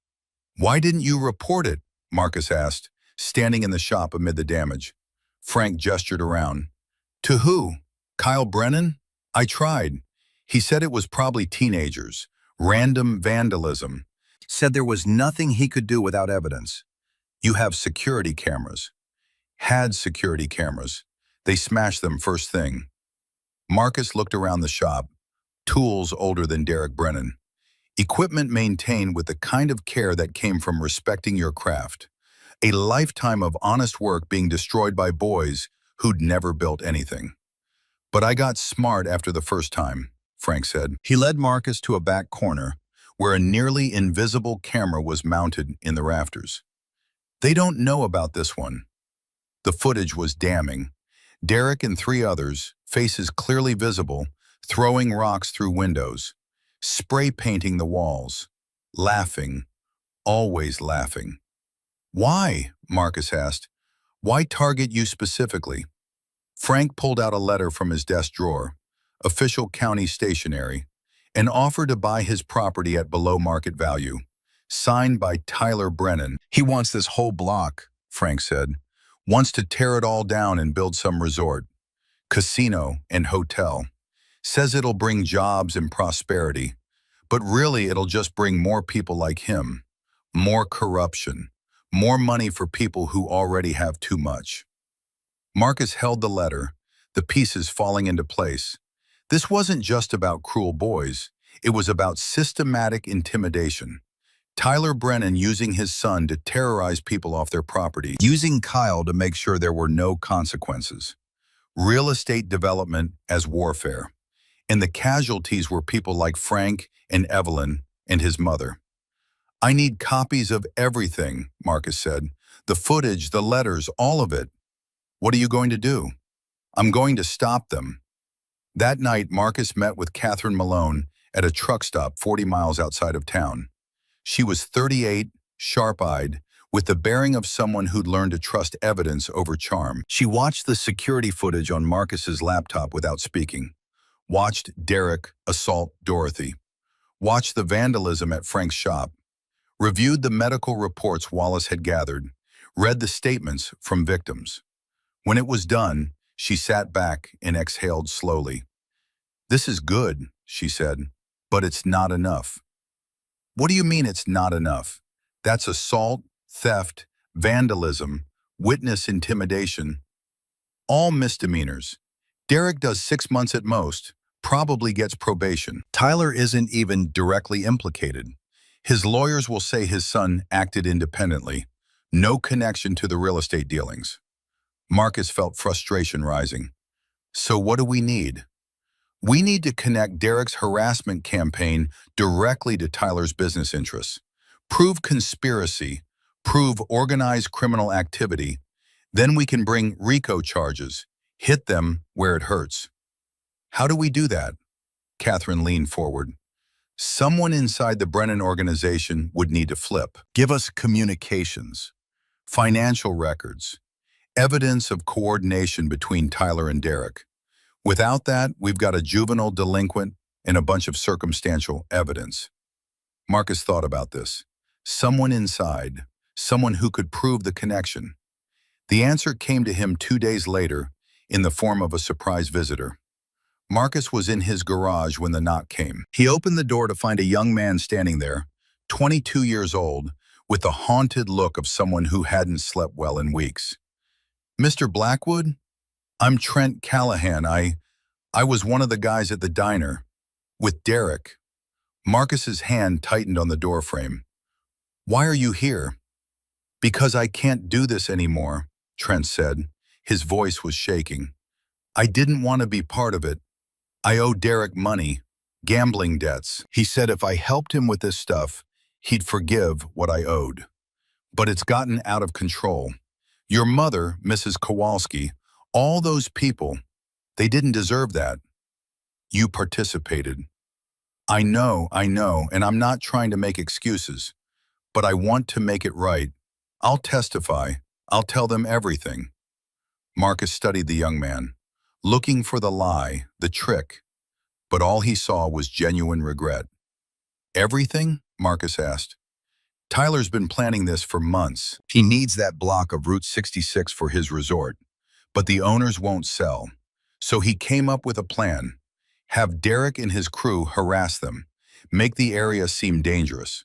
Why didn't you report it? Marcus asked, standing in the shop amid the damage. Frank gestured around. To who? Kyle Brennan? I tried. He said it was probably teenagers, random vandalism. Said there was nothing he could do without evidence. You have security cameras. Had security cameras. They smashed them first thing. Marcus looked around the shop. Tools older than Derek Brennan. Equipment maintained with the kind of care that came from respecting your craft. A lifetime of honest work being destroyed by boys who'd never built anything. But I got smart after the first time, Frank said. He led Marcus to a back corner where a nearly invisible camera was mounted in the rafters. They don't know about this one. The footage was damning. Derek and 3 others, faces clearly visible, throwing rocks through windows, spray painting the walls, laughing, always laughing. Why? Marcus asked. Why target you specifically? Frank pulled out a letter from his desk drawer, official county stationery, and offered to buy his property at below market value, signed by Tyler Brennan. He wants this whole block, Frank said. Wants to tear it all down and build some resort, casino and hotel. Says it'll bring jobs and prosperity, but really it'll just bring more people like him, more corruption, more money for people who already have too much. Marcus held the letter, the pieces falling into place. This wasn't just about cruel boys. It was about systematic intimidation. Tyler Brennan using his son to terrorize people off their property, using Kyle to make sure there were no consequences. Real estate development as warfare. And the casualties were people like Frank and Evelyn and his mother. I need copies of everything, Marcus said. The footage, the letters, all of it. What are you going to do? I'm going to stop them. That night, Marcus met with Catherine Malone at a truck stop 40 miles outside of town. She was 38, sharp-eyed, with the bearing of someone who'd learned to trust evidence over charm. She watched the security footage on Marcus's laptop without speaking. Watched Derek assault Dorothy. Watched the vandalism at Frank's shop. Reviewed the medical reports Wallace had gathered. Read the statements from victims. When it was done, she sat back and exhaled slowly. This is good, she said, but it's not enough. What do you mean it's not enough? That's assault, theft, vandalism, witness intimidation. All misdemeanors. Derek does 6 months at most, probably gets probation. Tyler isn't even directly implicated. His lawyers will say his son acted independently. No connection to the real estate dealings. Marcus felt frustration rising. So what do we need? We need to connect Derek's harassment campaign directly to Tyler's business interests. Prove conspiracy, prove organized criminal activity, then we can bring RICO charges, hit them where it hurts. How do we do that? Catherine leaned forward. Someone inside the Brennan organization would need to flip. Give us communications, financial records, evidence of coordination between Tyler and Derek. Without that, we've got a juvenile delinquent and a bunch of circumstantial evidence. Marcus thought about this. Someone inside, someone who could prove the connection. The answer came to him 2 days later in the form of a surprise visitor. Marcus was in his garage when the knock came. He opened the door to find a young man standing there, 22 years old, with the haunted look of someone who hadn't slept well in weeks. "Mr. Blackwood? I'm Trent Callahan. I was one of the guys at the diner. With Derek." Marcus's hand tightened on the doorframe. "Why are you here?" "Because I can't do this anymore," Trent said. His voice was shaking. "I didn't want to be part of it. I owe Derek money, gambling debts. He said if I helped him with this stuff, he'd forgive what I owed. But it's gotten out of control. Your mother, Mrs. Kowalski, all those people, they didn't deserve that. You participated. I know, and I'm not trying to make excuses, but I want to make it right. I'll testify. I'll tell them everything." Marcus studied the young man, looking for the lie, the trick, but all he saw was genuine regret. "Everything?" Marcus asked. "Tyler's been planning this for months. He needs that block of Route 66 for his resort, but the owners won't sell. So he came up with a plan. Have Derek and his crew harass them, make the area seem dangerous.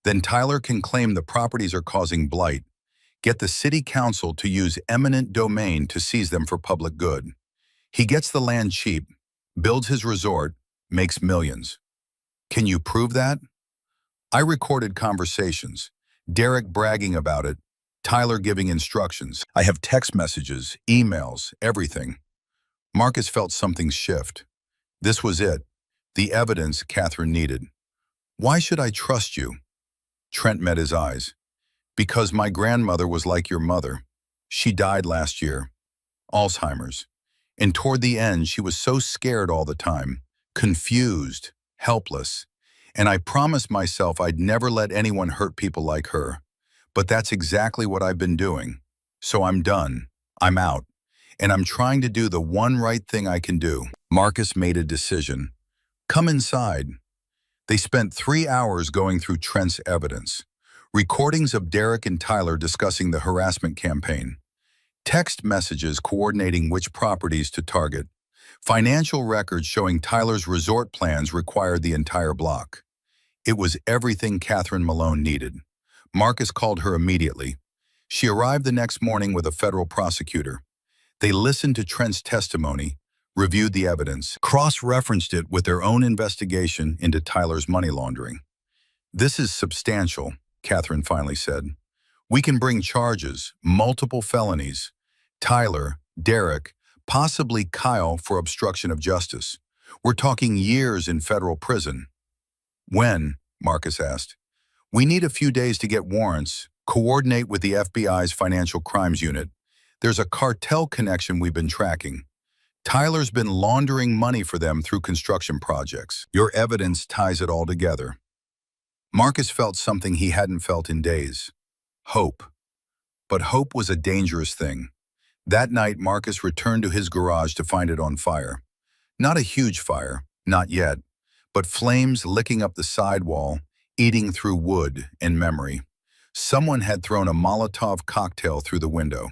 Then Tyler can claim the properties are causing blight, get the city council to use eminent domain to seize them for public good. He gets the land cheap, builds his resort, makes millions. Can you prove that?" I recorded conversations, Derek bragging about it, Tyler giving instructions. I have text messages, emails, everything. Marcus felt something shift. This was it, the evidence Catherine needed. "Why should I trust you?" Trent met his eyes. "Because my grandmother was like your mother. She died last year. Alzheimer's. And toward the end, she was so scared all the time, confused, helpless. And I promised myself I'd never let anyone hurt people like her. But that's exactly what I've been doing. So I'm done. I'm out. And I'm trying to do the one right thing I can do." Marcus made a decision. "Come inside." They spent 3 hours going through Trent's evidence. Recordings of Derek and Tyler discussing the harassment campaign. Text messages coordinating which properties to target. Financial records showing Tyler's resort plans required the entire block. It was everything Catherine Malone needed. Marcus called her immediately. She arrived the next morning with a federal prosecutor. They listened to Trent's testimony, reviewed the evidence, cross-referenced it with their own investigation into Tyler's money laundering. "This is substantial," Catherine finally said. "We can bring charges, multiple felonies. Tyler, Derek, possibly Kyle for obstruction of justice. We're talking years in federal prison." "When?" Marcus asked. "We need a few days to get warrants, coordinate with the FBI's Financial Crimes Unit. There's a cartel connection we've been tracking. Tyler's been laundering money for them through construction projects. Your evidence ties it all together." Marcus felt something he hadn't felt in days. Hope. But hope was a dangerous thing. That night, Marcus returned to his garage to find it on fire. Not a huge fire, not yet, but flames licking up the sidewall, eating through wood and memory. Someone had thrown a Molotov cocktail through the window.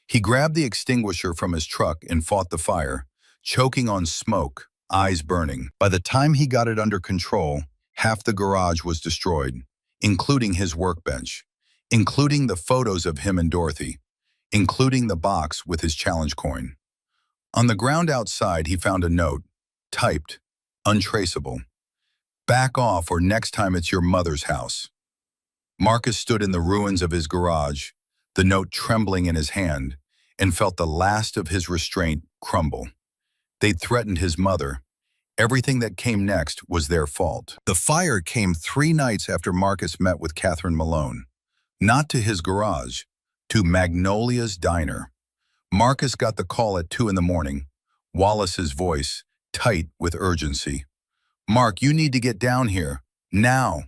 He grabbed the extinguisher from his truck and fought the fire, choking on smoke, eyes burning. By the time he got it under control, half the garage was destroyed, including his workbench, including the photos of him and Dorothy, including the box with his challenge coin. On the ground outside, he found a note, typed, untraceable. "Back off or next time it's your mother's house." Marcus stood in the ruins of his garage, the note trembling in his hand, and felt the last of his restraint crumble. They'd threatened his mother, Everything that came next was their fault. The fire came 3 nights after Marcus met with Catherine Malone. Not to his garage, to Magnolia's diner. Marcus got the call at 2 in the morning, Wallace's voice tight with urgency. "Mark, you need to get down here, now."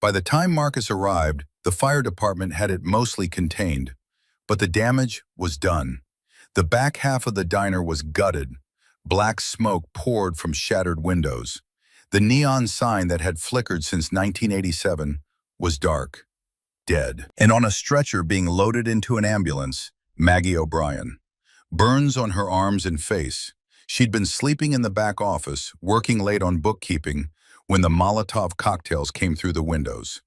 By the time Marcus arrived, the fire department had it mostly contained, but the damage was done. The back half of the diner was gutted. Black smoke poured from shattered windows. The neon sign that had flickered since 1987 was dark, dead. And on a stretcher being loaded into an ambulance, Maggie O'Brien. Burns on her arms and face. She'd been sleeping in the back office, working late on bookkeeping, when the Molotov cocktails came through the windows.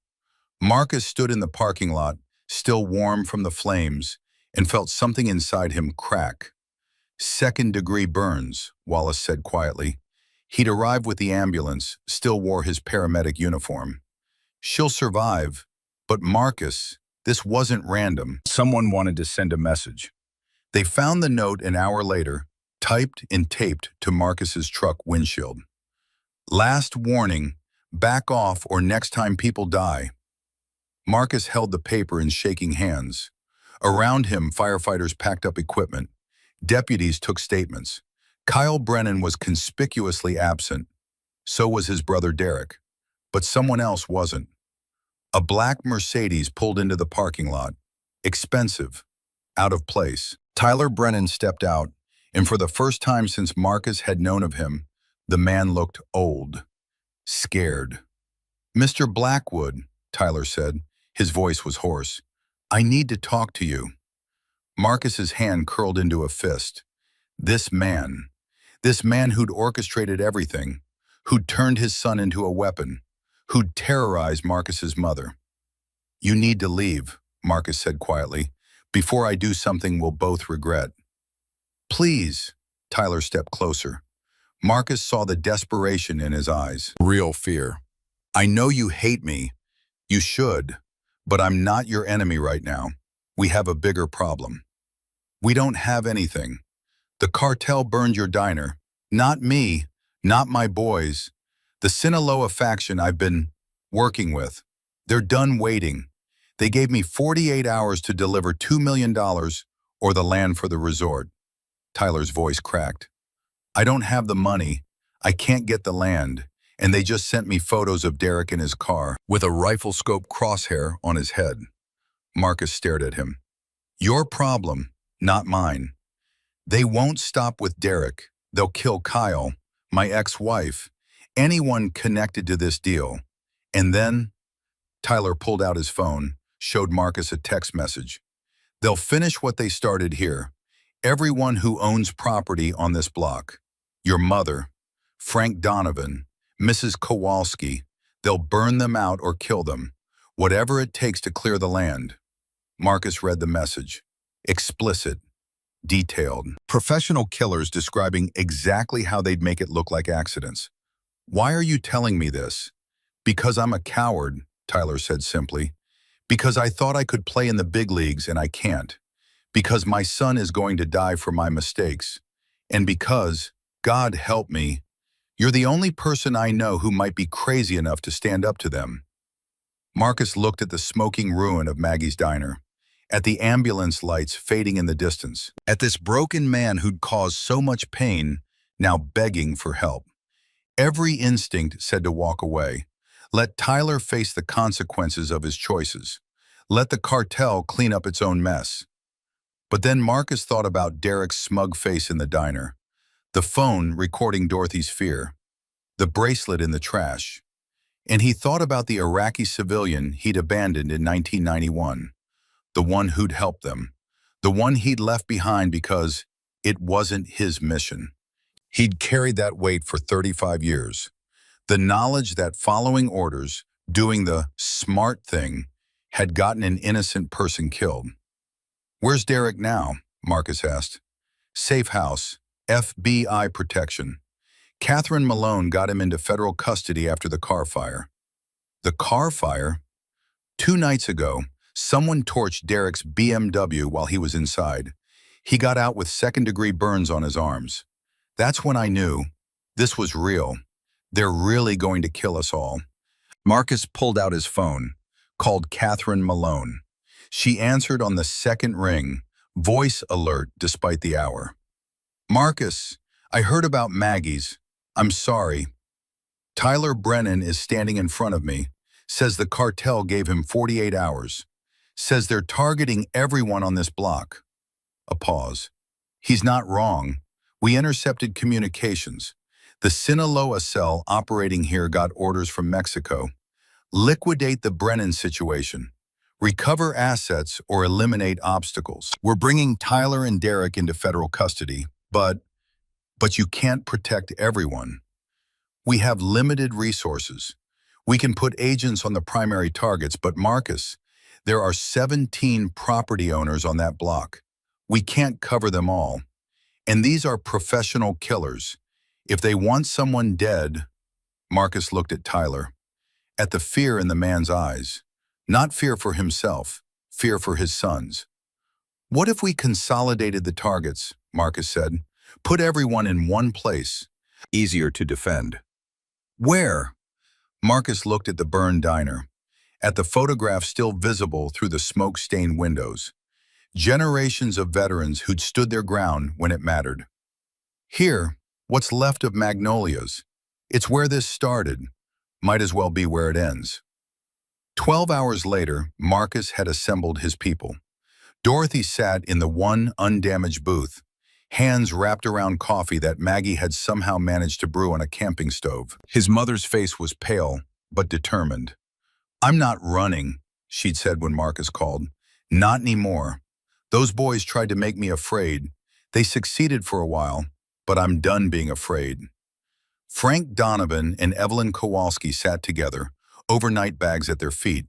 Marcus stood in the parking lot, still warm from the flames, and felt something inside him crack. "Second-degree burns," Wallace said quietly. He'd arrived with the ambulance, still wore his paramedic uniform. "She'll survive." But Marcus, this wasn't random. Someone wanted to send a message. They found the note an hour later, typed and taped to Marcus's truck windshield. "Last warning, back off or next time people die." Marcus held the paper in shaking hands. Around him, firefighters packed up equipment. Deputies took statements. Kyle Brennan was conspicuously absent. So was his brother Derek. But someone else wasn't. A black Mercedes pulled into the parking lot. Expensive. Out of place. Tyler Brennan stepped out, and for the first time since Marcus had known of him, the man looked old. Scared. "Mr. Blackwood," Tyler said. His voice was hoarse. "I need to talk to you." Marcus's hand curled into a fist. This man who'd orchestrated everything, who'd turned his son into a weapon, who'd terrorized Marcus's mother. "You need to leave," Marcus said quietly, "before I do something we'll both regret." "Please." Tyler stepped closer. Marcus saw the desperation in his eyes. Real fear. "I know you hate me. You should. But I'm not your enemy right now. We have a bigger problem. We don't have anything. The cartel burned your diner. Not me. Not my boys. The Sinaloa faction I've been working with. They're done waiting. They gave me 48 hours to deliver $2 million or the land for the resort." Tyler's voice cracked. "I don't have the money. I can't get the land. And they just sent me photos of Derek in his car with a rifle scope crosshair on his head." Marcus stared at him. "Your problem, not mine. They won't stop with Derek. They'll kill Kyle, my ex-wife, anyone connected to this deal. And then," Tyler pulled out his phone, showed Marcus a text message. "They'll finish what they started here. Everyone who owns property on this block. Your mother, Frank Donovan, Mrs. Kowalski. They'll burn them out or kill them. Whatever it takes to clear the land." Marcus read the message. Explicit. Detailed. Professional killers describing exactly how they'd make it look like accidents. "Why are you telling me this?" "Because I'm a coward," Tyler said simply. "Because I thought I could play in the big leagues and I can't. Because my son is going to die for my mistakes. And because, God help me, you're the only person I know who might be crazy enough to stand up to them." Marcus looked at the smoking ruin of Maggie's diner, at the ambulance lights fading in the distance, at this broken man who'd caused so much pain, now begging for help. Every instinct said to walk away. Let Tyler face the consequences of his choices. Let the cartel clean up its own mess. But then Marcus thought about Derek's smug face in the diner, the phone recording Dorothy's fear, the bracelet in the trash. And he thought about the Iraqi civilian he'd abandoned in 1991, the one who'd helped them, the one he'd left behind because it wasn't his mission. He'd carried that weight for 35 years. The knowledge that following orders, doing the smart thing, had gotten an innocent person killed. "Where's Derek now?" Marcus asked. "Safe house, FBI protection. Catherine Malone got him into federal custody after the car fire." "The car fire?" 2 nights ago, someone torched Derek's BMW while he was inside. He got out with second-degree burns on his arms. That's when I knew This was real. They're really going to kill us all. Marcus pulled out his phone, called Catherine Malone. She answered on the second ring, voice alert despite the hour. Marcus, I heard about Maggie's. I'm sorry. Tyler Brennan is standing in front of me, says the cartel gave him 48 hours, says they're targeting everyone on this block. A pause. He's not wrong. We intercepted communications. The Sinaloa cell operating here got orders from Mexico. Liquidate the Brennan situation. Recover assets or eliminate obstacles. We're bringing Tyler and Derek into federal custody, but you can't protect everyone. We have limited resources. We can put agents on the primary targets, but Marcus, there are 17 property owners on that block. We can't cover them all. And these are professional killers. If they want someone dead, Marcus looked at Tyler, at the fear in the man's eyes. Not fear for himself, fear for his sons. What if we consolidated the targets, Marcus said. Put everyone in one place. Easier to defend. Where? Marcus looked at the burned diner, at the photograph still visible through the smoke-stained windows. Generations of veterans who'd stood their ground when it mattered. Here, what's left of Magnolias. It's where this started. Might as well be where it ends. 12 hours later, Marcus had assembled his people. Dorothy sat in the one undamaged booth, hands wrapped around coffee that Maggie had somehow managed to brew on a camping stove. His mother's face was pale, but determined. I'm not running, she'd said when Marcus called. Not anymore. Those boys tried to make me afraid. They succeeded for a while, but I'm done being afraid. Frank Donovan and Evelyn Kowalski sat together, overnight bags at their feet.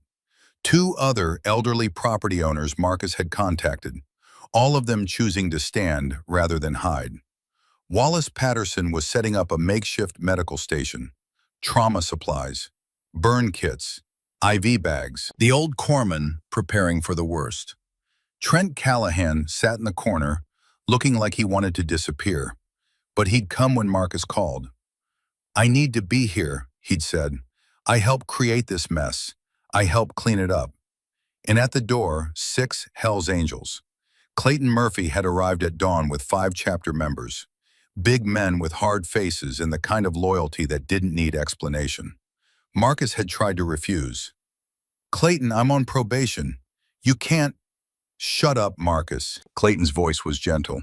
Two other elderly property owners Marcus had contacted, all of them choosing to stand rather than hide. Wallace Patterson was setting up a makeshift medical station, trauma supplies, burn kits, IV bags. The old corpsman preparing for the worst. Trent Callahan sat in the corner, looking like he wanted to disappear, but he'd come when Marcus called. I need to be here, he'd said. I helped create this mess. I helped clean it up. And at the door, 6 Hell's Angels. Clayton Murphy had arrived at dawn with 5 chapter members. Big men with hard faces and the kind of loyalty that didn't need explanation. Marcus had tried to refuse. Clayton, I'm on probation. You can't. Shut up, Marcus. Clayton's voice was gentle.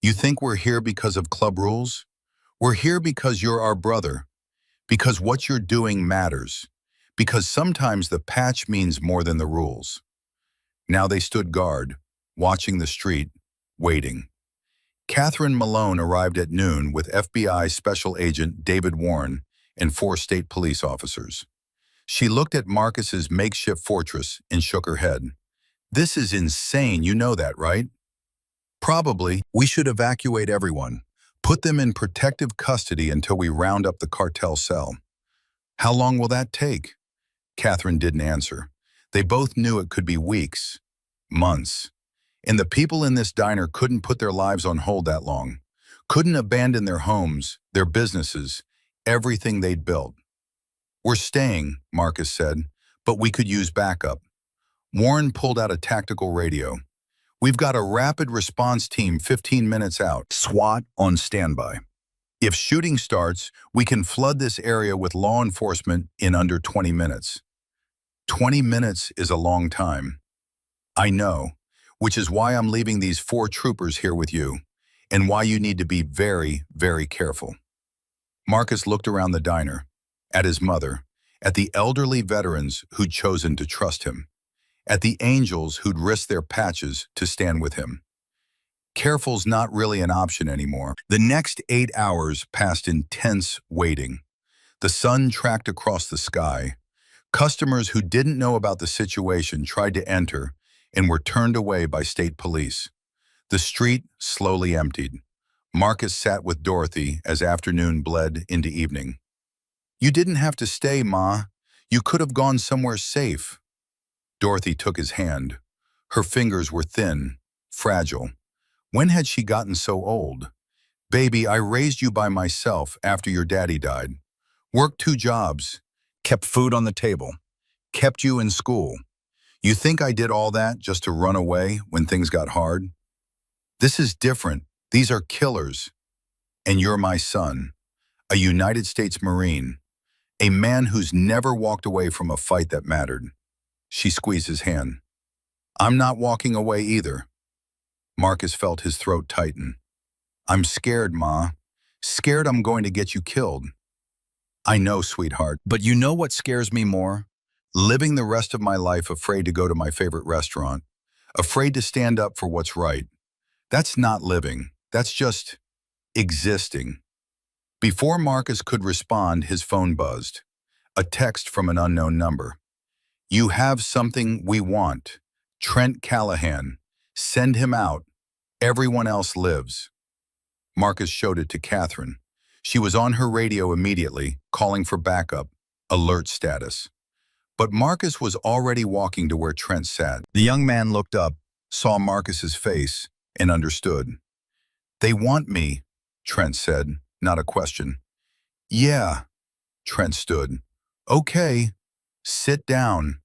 You think we're here because of club rules? We're here because you're our brother. Because what you're doing matters. Because sometimes the patch means more than the rules. Now they stood guard, watching the street, waiting. Catherine Malone arrived at noon with FBI Special Agent David Warren and 4 state police officers. She looked at Marcus's makeshift fortress and shook her head. This is insane, you know that, right? Probably. We should evacuate everyone. Put them in protective custody until we round up the cartel cell. How long will that take? Catherine didn't answer. They both knew it could be weeks, months. And the people in this diner couldn't put their lives on hold that long. Couldn't abandon their homes, their businesses, everything they'd built. We're staying, Marcus said, but we could use backup. Warren pulled out a tactical radio. We've got a rapid response team 15 minutes out. SWAT on standby. If shooting starts, we can flood this area with law enforcement in under 20 minutes. 20 minutes is a long time. I know, which is why I'm leaving these 4 troopers here with you, and why you need to be very, very careful. Marcus looked around the diner, at his mother, at the elderly veterans who'd chosen to trust him, at the angels who'd risked their patches to stand with him. Careful's not really an option anymore. The next 8 hours passed in tense waiting. The sun tracked across the sky. Customers who didn't know about the situation tried to enter and were turned away by state police. The street slowly emptied. Marcus sat with Dorothy as afternoon bled into evening. You didn't have to stay, Ma. You could have gone somewhere safe. Dorothy took his hand. Her fingers were thin, fragile. When had she gotten so old? Baby, I raised you by myself after your daddy died. Worked 2 jobs, kept food on the table, kept you in school. You think I did all that just to run away when things got hard? This is different. These are killers. And you're my son, a United States Marine, a man who's never walked away from a fight that mattered. She squeezed his hand. I'm not walking away either. Marcus felt his throat tighten. I'm scared, Ma. Scared I'm going to get you killed. I know, sweetheart, but you know what scares me more? Living the rest of my life afraid to go to my favorite restaurant, afraid to stand up for what's right. That's not living. That's just existing. Before Marcus could respond, his phone buzzed. A text from an unknown number. You have something we want. Trent Callahan. Send him out. Everyone else lives. Marcus showed it to Catherine. She was on her radio immediately, calling for backup. Alert status. But Marcus was already walking to where Trent sat. The young man looked up, saw Marcus's face, and understood. They want me, Trent said, not a question. Yeah, Trent stood. Okay, sit down.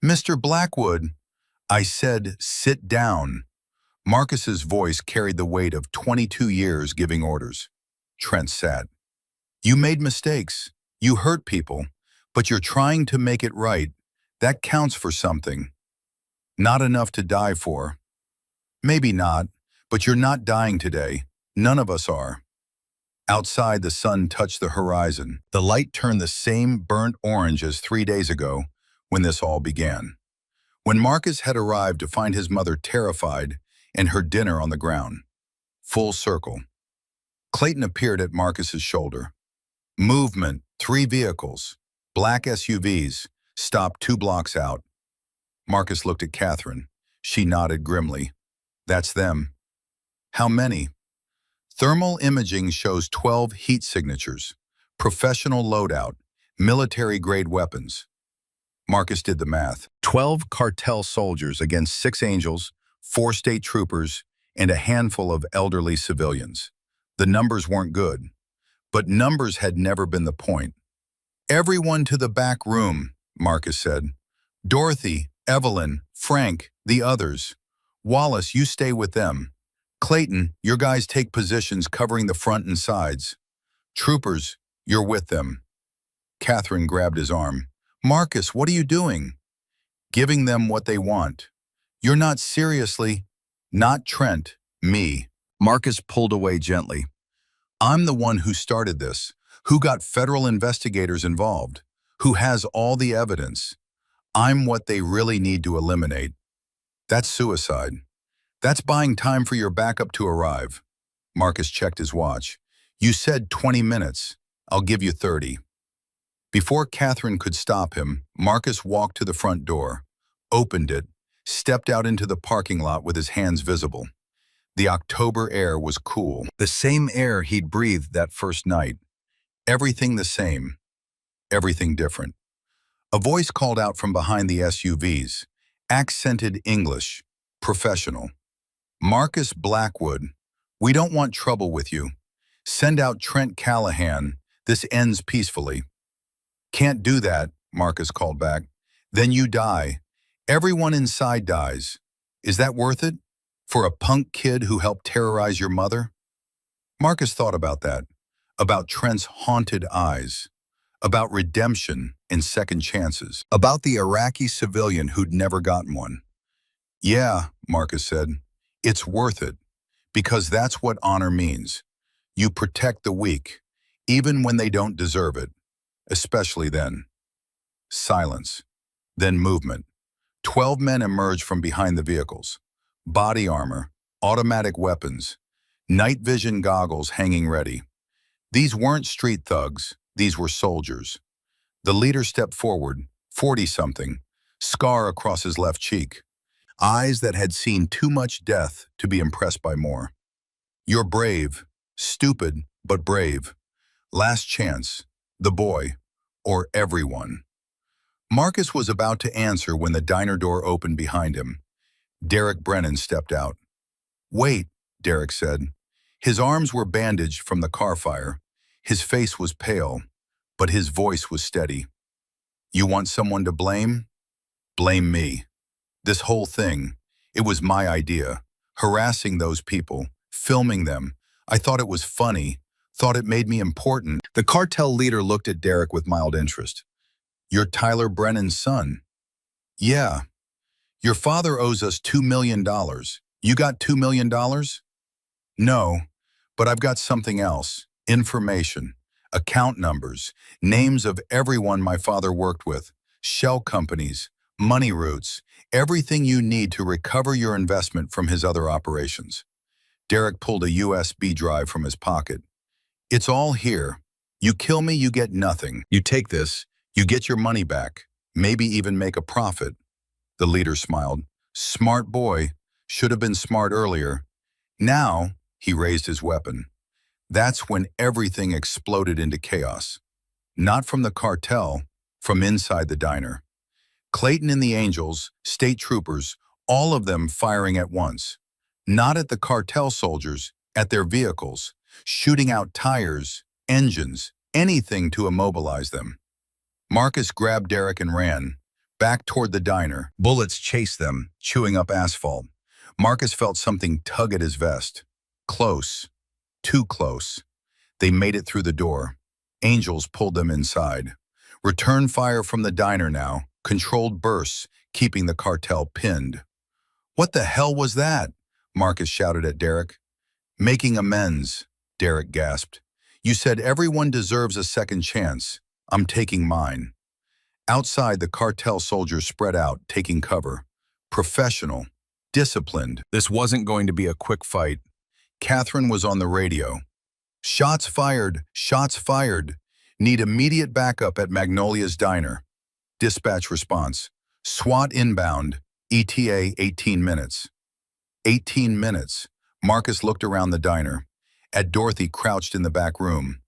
Mr. Blackwood, I said sit down. Marcus's voice carried the weight of 22 years giving orders. Trent sat. You made mistakes. You hurt people. But you're trying to make it right. That counts for something. Not enough to die for. Maybe not, but you're not dying today. None of us are. Outside, the sun touched the horizon. The light turned the same burnt orange as 3 days ago when this all began. When Marcus had arrived to find his mother terrified and her dinner on the ground. Full circle. Clayton appeared at Marcus's shoulder. Movement, 3 vehicles. Black SUVs, stopped 2 blocks out. Marcus looked at Catherine. She nodded grimly. That's them. How many? Thermal imaging shows 12 heat signatures. Professional loadout, military-grade weapons. Marcus did the math. 12 cartel soldiers against 6 angels, 4 state troopers, and a handful of elderly civilians. The numbers weren't good, but numbers had never been the point. Everyone to the back room, Marcus said. Dorothy, Evelyn, Frank, the others. Wallace, you stay with them. Clayton, your guys take positions covering the front and sides. Troopers, you're with them. Catherine grabbed his arm. Marcus, what are you doing? Giving them what they want. You're not seriously. Not Trent, me. Marcus pulled away gently. I'm the one who started this. Who got federal investigators involved? Who has all the evidence? I'm what they really need to eliminate. That's suicide. That's buying time for your backup to arrive. Marcus checked his watch. You said 20 minutes. I'll give you 30. Before Catherine could stop him, Marcus walked to the front door, opened it, stepped out into the parking lot with his hands visible. The October air was cool, the same air he'd breathed that first night. Everything the same, everything different. A voice called out from behind the SUVs, accented English, professional. Marcus Blackwood, we don't want trouble with you. Send out Trent Callahan. This ends peacefully. Can't do that, Marcus called back. Then you die. Everyone inside dies. Is that worth it? For a punk kid who helped terrorize your mother? Marcus thought about that. About Trent's haunted eyes, about redemption and second chances, about the Iraqi civilian who'd never gotten one. Yeah, Marcus said, it's worth it, because that's what honor means. You protect the weak, even when they don't deserve it, especially then. Silence, then movement. 12 men emerged from behind the vehicles. Body armor, automatic weapons, night vision goggles hanging ready. These weren't street thugs, these were soldiers. The leader stepped forward, 40-something, scar across his left cheek. Eyes that had seen too much death to be impressed by more. You're brave, stupid, but brave. Last chance, the boy, or everyone. Marcus was about to answer when the diner door opened behind him. Derek Brennan stepped out. Wait, Derek said. His arms were bandaged from the car fire. His face was pale, but his voice was steady. You want someone to blame? Blame me. This whole thing, it was my idea. Harassing those people, filming them. I thought it was funny, thought it made me important. The cartel leader looked at Derek with mild interest. You're Tyler Brennan's son. Yeah. Your father owes us $2 million. You got $2 million? No, but I've got something else. Information, account numbers, names of everyone my father worked with, shell companies, money routes, everything you need to recover your investment from his other operations. Derek pulled a USB drive from his pocket. It's all here. You kill me, you get nothing. You take this, you get your money back, maybe even make a profit. The leader smiled. Smart boy, should have been smart earlier. Now, he raised his weapon. That's when everything exploded into chaos. Not from the cartel, from inside the diner. Clayton and the Angels, state troopers, all of them firing at once. Not at the cartel soldiers, at their vehicles, shooting out tires, engines, anything to immobilize them. Marcus grabbed Derek and ran, back toward the diner. Bullets chased them, chewing up asphalt. Marcus felt something tug at his vest. Close. Too close. They made it through the door. Angels pulled them inside. Return fire from the diner now, controlled bursts, keeping the cartel pinned. What the hell was that? Marcus shouted at Derek. Making amends, Derek gasped. You said everyone deserves a second chance. I'm taking mine. Outside, the cartel soldiers spread out, taking cover. Professional, disciplined. This wasn't going to be a quick fight. Catherine was on the radio. Shots fired, shots fired. Need immediate backup at Magnolia's diner. Dispatch response. SWAT inbound. ETA 18 minutes. 18 minutes. Marcus looked around the diner. At Dorothy crouched in the back room.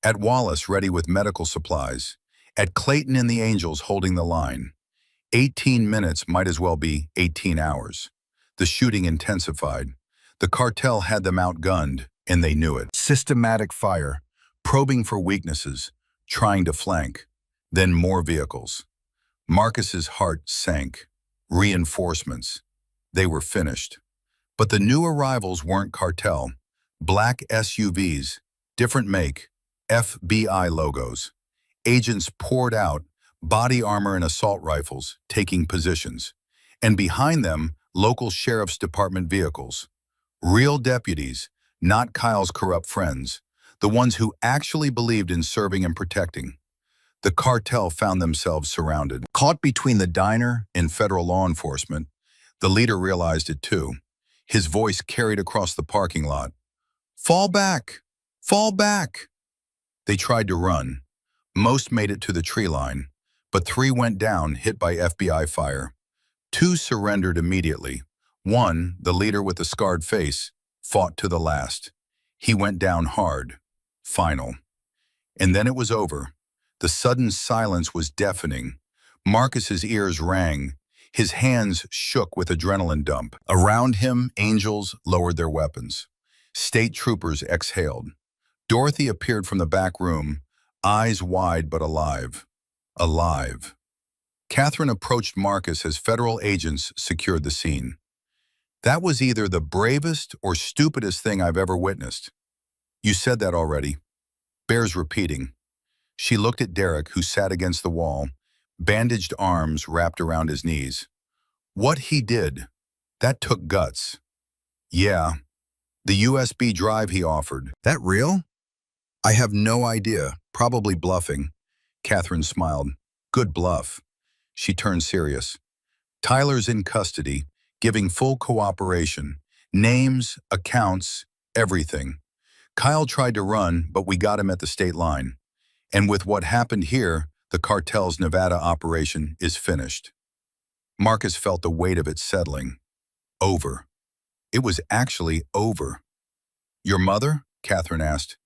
At Wallace ready with medical supplies. At Clayton and the Angels holding the line. 18 minutes might as well be 18 hours. The shooting intensified. The cartel had them outgunned, and they knew it. Systematic fire, probing for weaknesses, trying to flank. Then more vehicles. Marcus's heart sank. Reinforcements. They were finished. But the new arrivals weren't cartel. Black SUVs, different make, FBI logos. Agents poured out, body armor and assault rifles, taking positions. And behind them, local sheriff's department vehicles. Real deputies, not Kyle's corrupt friends, the ones who actually believed in serving and protecting. The cartel found themselves surrounded. Caught between the diner and federal law enforcement, the leader realized it too. His voice carried across the parking lot. Fall back! Fall back! They tried to run. Most made it to the tree line, but 3 went down, hit by FBI fire. 2 surrendered immediately. 1, the leader with the scarred face, fought to the last. He went down hard. Final. And then it was over. The sudden silence was deafening. Marcus's ears rang. His hands shook with adrenaline dump. Around him, Angels lowered their weapons. State troopers exhaled. Dorothy appeared from the back room, eyes wide but alive. Alive. Catherine approached Marcus as federal agents secured the scene. That was either the bravest or stupidest thing I've ever witnessed. You said that already. Bears repeating. She looked at Derek, who sat against the wall, bandaged arms wrapped around his knees. What he did, that took guts. Yeah, the USB drive he offered. That real? I have no idea, probably bluffing. Catherine smiled. Good bluff. She turned serious. Tyler's in custody, giving full cooperation. Names, accounts, everything. Kyle tried to run, but we got him at the state line. And with what happened here, the cartel's Nevada operation is finished. Marcus felt the weight of it settling. Over. It was actually over. Your mother? Catherine asked.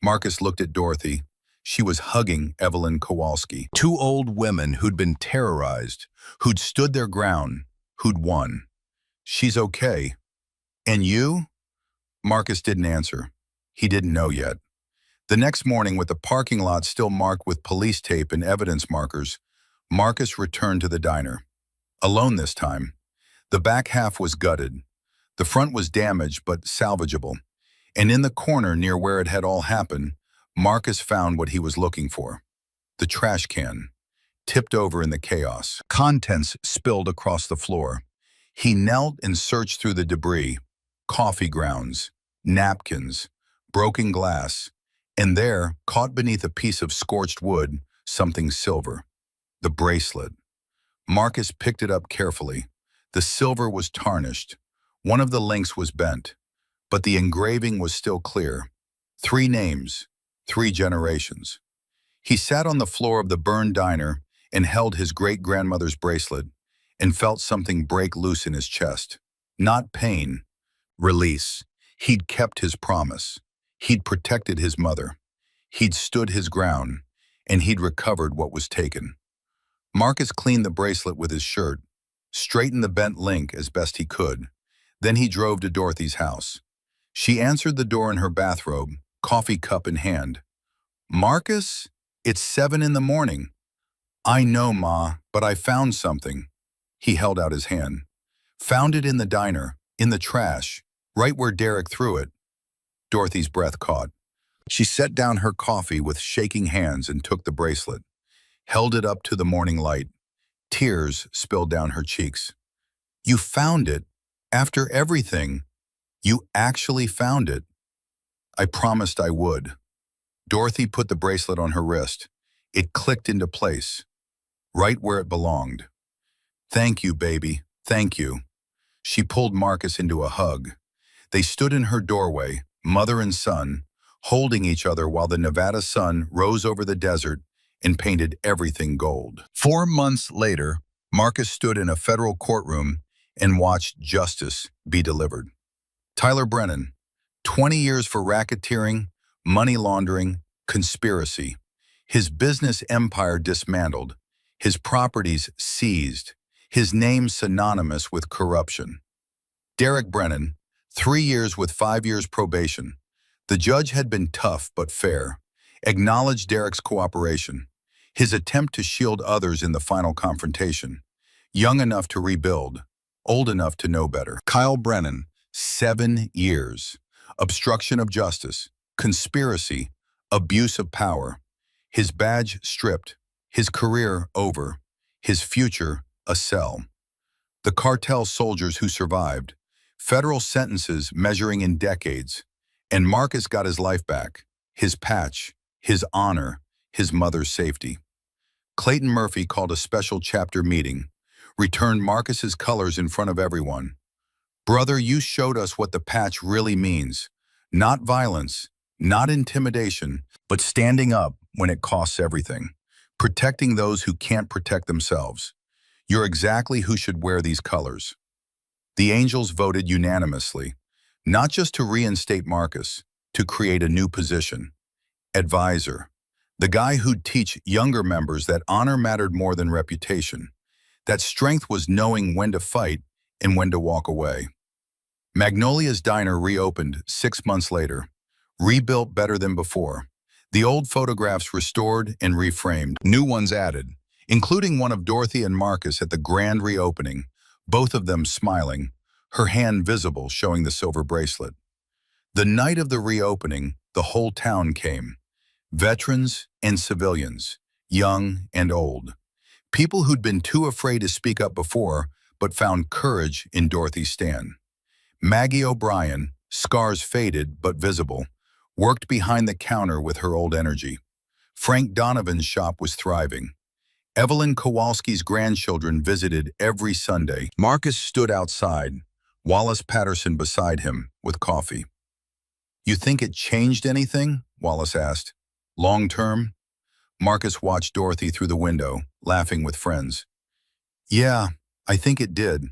Marcus looked at Dorothy. She was hugging Evelyn Kowalski. 2 old women who'd been terrorized, who'd stood their ground, who'd won. She's okay. And you? Marcus didn't answer. He didn't know yet. The next morning, with the parking lot still marked with police tape and evidence markers, Marcus returned to the diner. Alone this time. The back half was gutted. The front was damaged but salvageable. And in the corner near where it had all happened, Marcus found what he was looking for. The trash can, tipped over in the chaos. Contents spilled across the floor. He knelt and searched through the debris, coffee grounds, napkins, broken glass, and there, caught beneath a piece of scorched wood, something silver. The bracelet. Marcus picked it up carefully. The silver was tarnished. One of the links was bent, but the engraving was still clear. 3 names, 3 generations. He sat on the floor of the burned diner and held his great-grandmother's bracelet and felt something break loose in his chest. Not pain, release. He'd kept his promise. He'd protected his mother. He'd stood his ground, and he'd recovered what was taken. Marcus cleaned the bracelet with his shirt, straightened the bent link as best he could. Then he drove to Dorothy's house. She answered the door in her bathrobe, coffee cup in hand. "Marcus, it's 7 in the morning." "I know, Ma, but I found something." He held out his hand. "Found it in the diner, in the trash, right where Derek threw it." Dorothy's breath caught. She set down her coffee with shaking hands and took the bracelet, held it up to the morning light. Tears spilled down her cheeks. "You found it? After everything? You actually found it?" "I promised I would." Dorothy put the bracelet on her wrist. It clicked into place, right where it belonged. "Thank you, baby. Thank you." She pulled Marcus into a hug. They stood in her doorway, mother and son, holding each other while the Nevada sun rose over the desert and painted everything gold. 4 months later, Marcus stood in a federal courtroom and watched justice be delivered. Tyler Brennan, 20 years for racketeering, money laundering, conspiracy. His business empire dismantled, his properties seized, his name synonymous with corruption. Derek Brennan, 3 years with 5 years probation. The judge had been tough but fair, acknowledged Derek's cooperation, his attempt to shield others in the final confrontation. Young enough to rebuild, old enough to know better. Kyle Brennan, 7 years. Obstruction of justice, conspiracy, abuse of power. His badge stripped, his career over, his future a cell. The cartel soldiers who survived, federal sentences measuring in decades, and Marcus got his life back, his patch, his honor, his mother's safety. Clayton Murphy called a special chapter meeting, returned Marcus's colors in front of everyone. "Brother, you showed us what the patch really means. Not violence, not intimidation, but standing up when it costs everything. Protecting those who can't protect themselves. You're exactly who should wear these colors." The Angels voted unanimously, not just to reinstate Marcus, to create a new position. Advisor. The guy who'd teach younger members that honor mattered more than reputation, that strength was knowing when to fight and when to walk away. Magnolia's Diner reopened 6 months later, rebuilt better than before. The old photographs restored and reframed, new ones added, including one of Dorothy and Marcus at the grand reopening, both of them smiling, her hand visible showing the silver bracelet. The night of the reopening, the whole town came. Veterans and civilians, young and old. People who'd been too afraid to speak up before, but found courage in Dorothy's stand. Maggie O'Brien, scars faded but visible, worked behind the counter with her old energy. Frank Donovan's shop was thriving. Evelyn Kowalski's grandchildren visited every Sunday. Marcus stood outside, Wallace Patterson beside him, with coffee. "You think it changed anything?" Wallace asked. "Long term?" Marcus watched Dorothy through the window, laughing with friends. "Yeah, I think it did.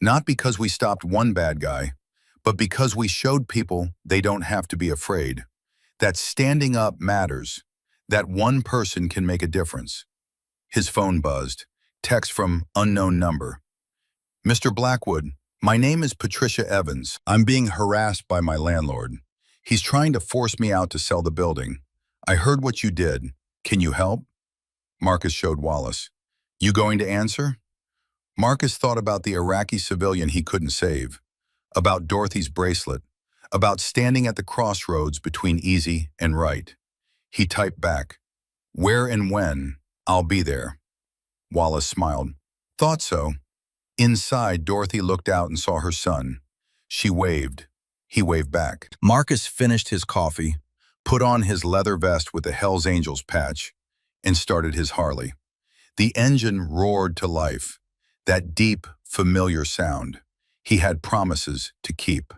Not because we stopped one bad guy, but because we showed people they don't have to be afraid. That standing up matters. That one person can make a difference." His phone buzzed. Text from unknown number. "Mr. Blackwood, My name is Patricia Evans. I'm being harassed by my landlord. He's trying to force me out to sell the building. I heard what you did. Can you help? Marcus showed Wallace. You going to answer? Marcus thought about the Iraqi civilian he couldn't save, about Dorothy's bracelet, about standing at the crossroads between easy and right. He typed back, "Where and when? I'll be there." Wallace smiled. Thought so. Inside, Dorothy looked out and saw her son. She waved. He waved back. Marcus finished his coffee, put on his leather vest with the Hells Angels patch, and started his Harley. The engine roared to life. That deep, familiar sound. He had promises to keep.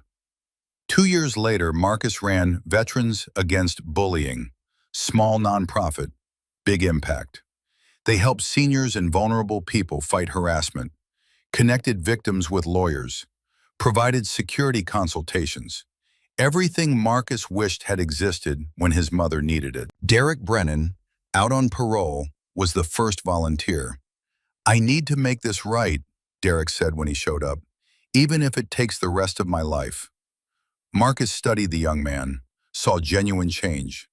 2 years later, Marcus ran Veterans Against Bullying, small nonprofit, big impact. They helped seniors and vulnerable people fight harassment, connected victims with lawyers, provided security consultations. Everything Marcus wished had existed when his mother needed it. Derek Brennan, out on parole, was the first volunteer. I need to make this right, Derek said when he showed up, even if it takes the rest of my life. Marcus studied the young man, saw genuine change,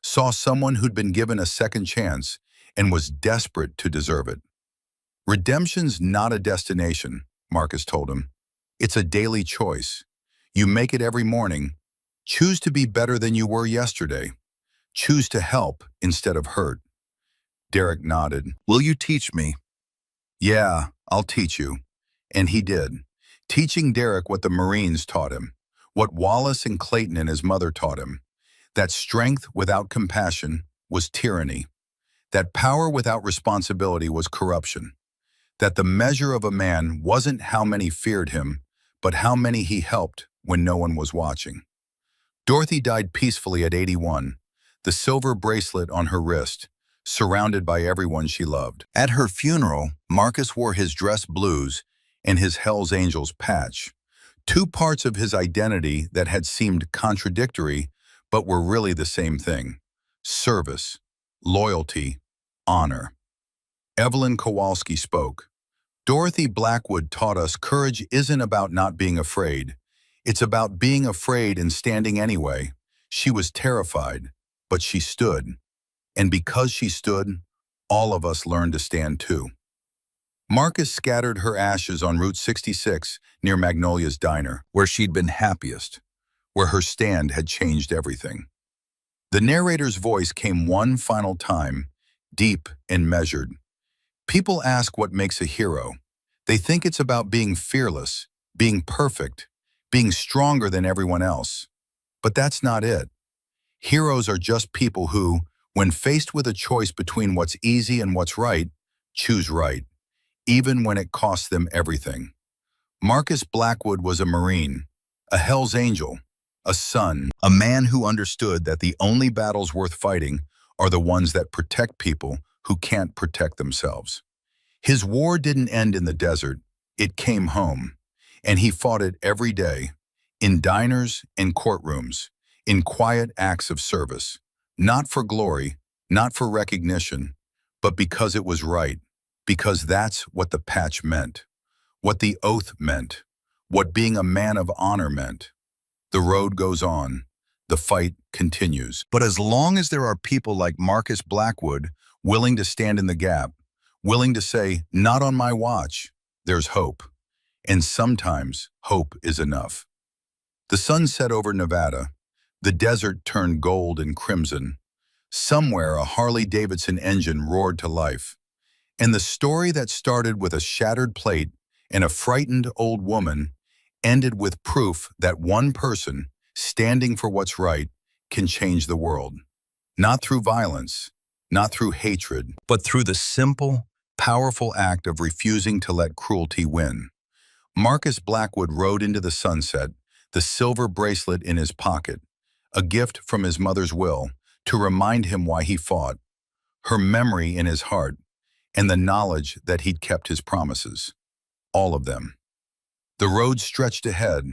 saw someone who'd been given a second chance and was desperate to deserve it. Redemption's not a destination, Marcus told him. It's a daily choice. You make it every morning. Choose to be better than you were yesterday. Choose to help instead of hurt. Derek nodded. Will you teach me? Yeah, I'll teach you. And he did, teaching Derek what the Marines taught him, what Wallace and Clayton and his mother taught him, that strength without compassion was tyranny, that power without responsibility was corruption, that the measure of a man wasn't how many feared him, but how many he helped when no one was watching. Dorothy died peacefully at 81, the silver bracelet on her wrist, surrounded by everyone she loved. At her funeral, Marcus wore his dress blues and his Hells Angels patch, two parts of his identity that had seemed contradictory but were really the same thing: service, loyalty, honor. Evelyn Kowalski spoke. Dorothy Blackwood taught us courage isn't about not being afraid. It's about being afraid and standing anyway. She was terrified, but she stood. And because she stood, all of us learned to stand too. Marcus scattered her ashes on Route 66 near Magnolia's Diner, where she'd been happiest, where her stand had changed everything. The narrator's voice came one final time, deep and measured. People ask what makes a hero. They think it's about being fearless, being perfect, being stronger than everyone else. But that's not it. Heroes are just people who, when faced with a choice between what's easy and what's right, choose right, even when it costs them everything. Marcus Blackwood was a Marine, a Hells Angel, a son, a man who understood that the only battles worth fighting are the ones that protect people who can't protect themselves. His war didn't end in the desert, it came home, and he fought it every day, in diners and courtrooms, in quiet acts of service, not for glory, not for recognition, but because it was right, because that's what the patch meant, what the oath meant, what being a man of honor meant. The road goes on, the fight continues. But as long as there are people like Marcus Blackwood willing to stand in the gap, willing to say, not on my watch, there's hope. And sometimes hope is enough. The sun set over Nevada. The desert turned gold and crimson. Somewhere a Harley-Davidson engine roared to life. And the story that started with a shattered plate and a frightened old woman ended with proof that one person, standing for what's right, can change the world. Not through violence, not through hatred, but through the simple, powerful act of refusing to let cruelty win. Marcus Blackwood rode into the sunset, the silver bracelet in his pocket, a gift from his mother's will to remind him why he fought, her memory in his heart, and the knowledge that he'd kept his promises. All of them. The road stretched ahead,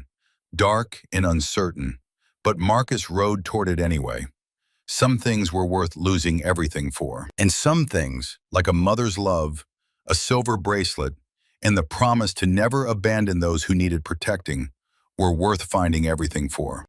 dark and uncertain, but Marcus rode toward it anyway. Some things were worth losing everything for, and some things, like a mother's love, a silver bracelet, and the promise to never abandon those who needed protecting were worth finding everything for.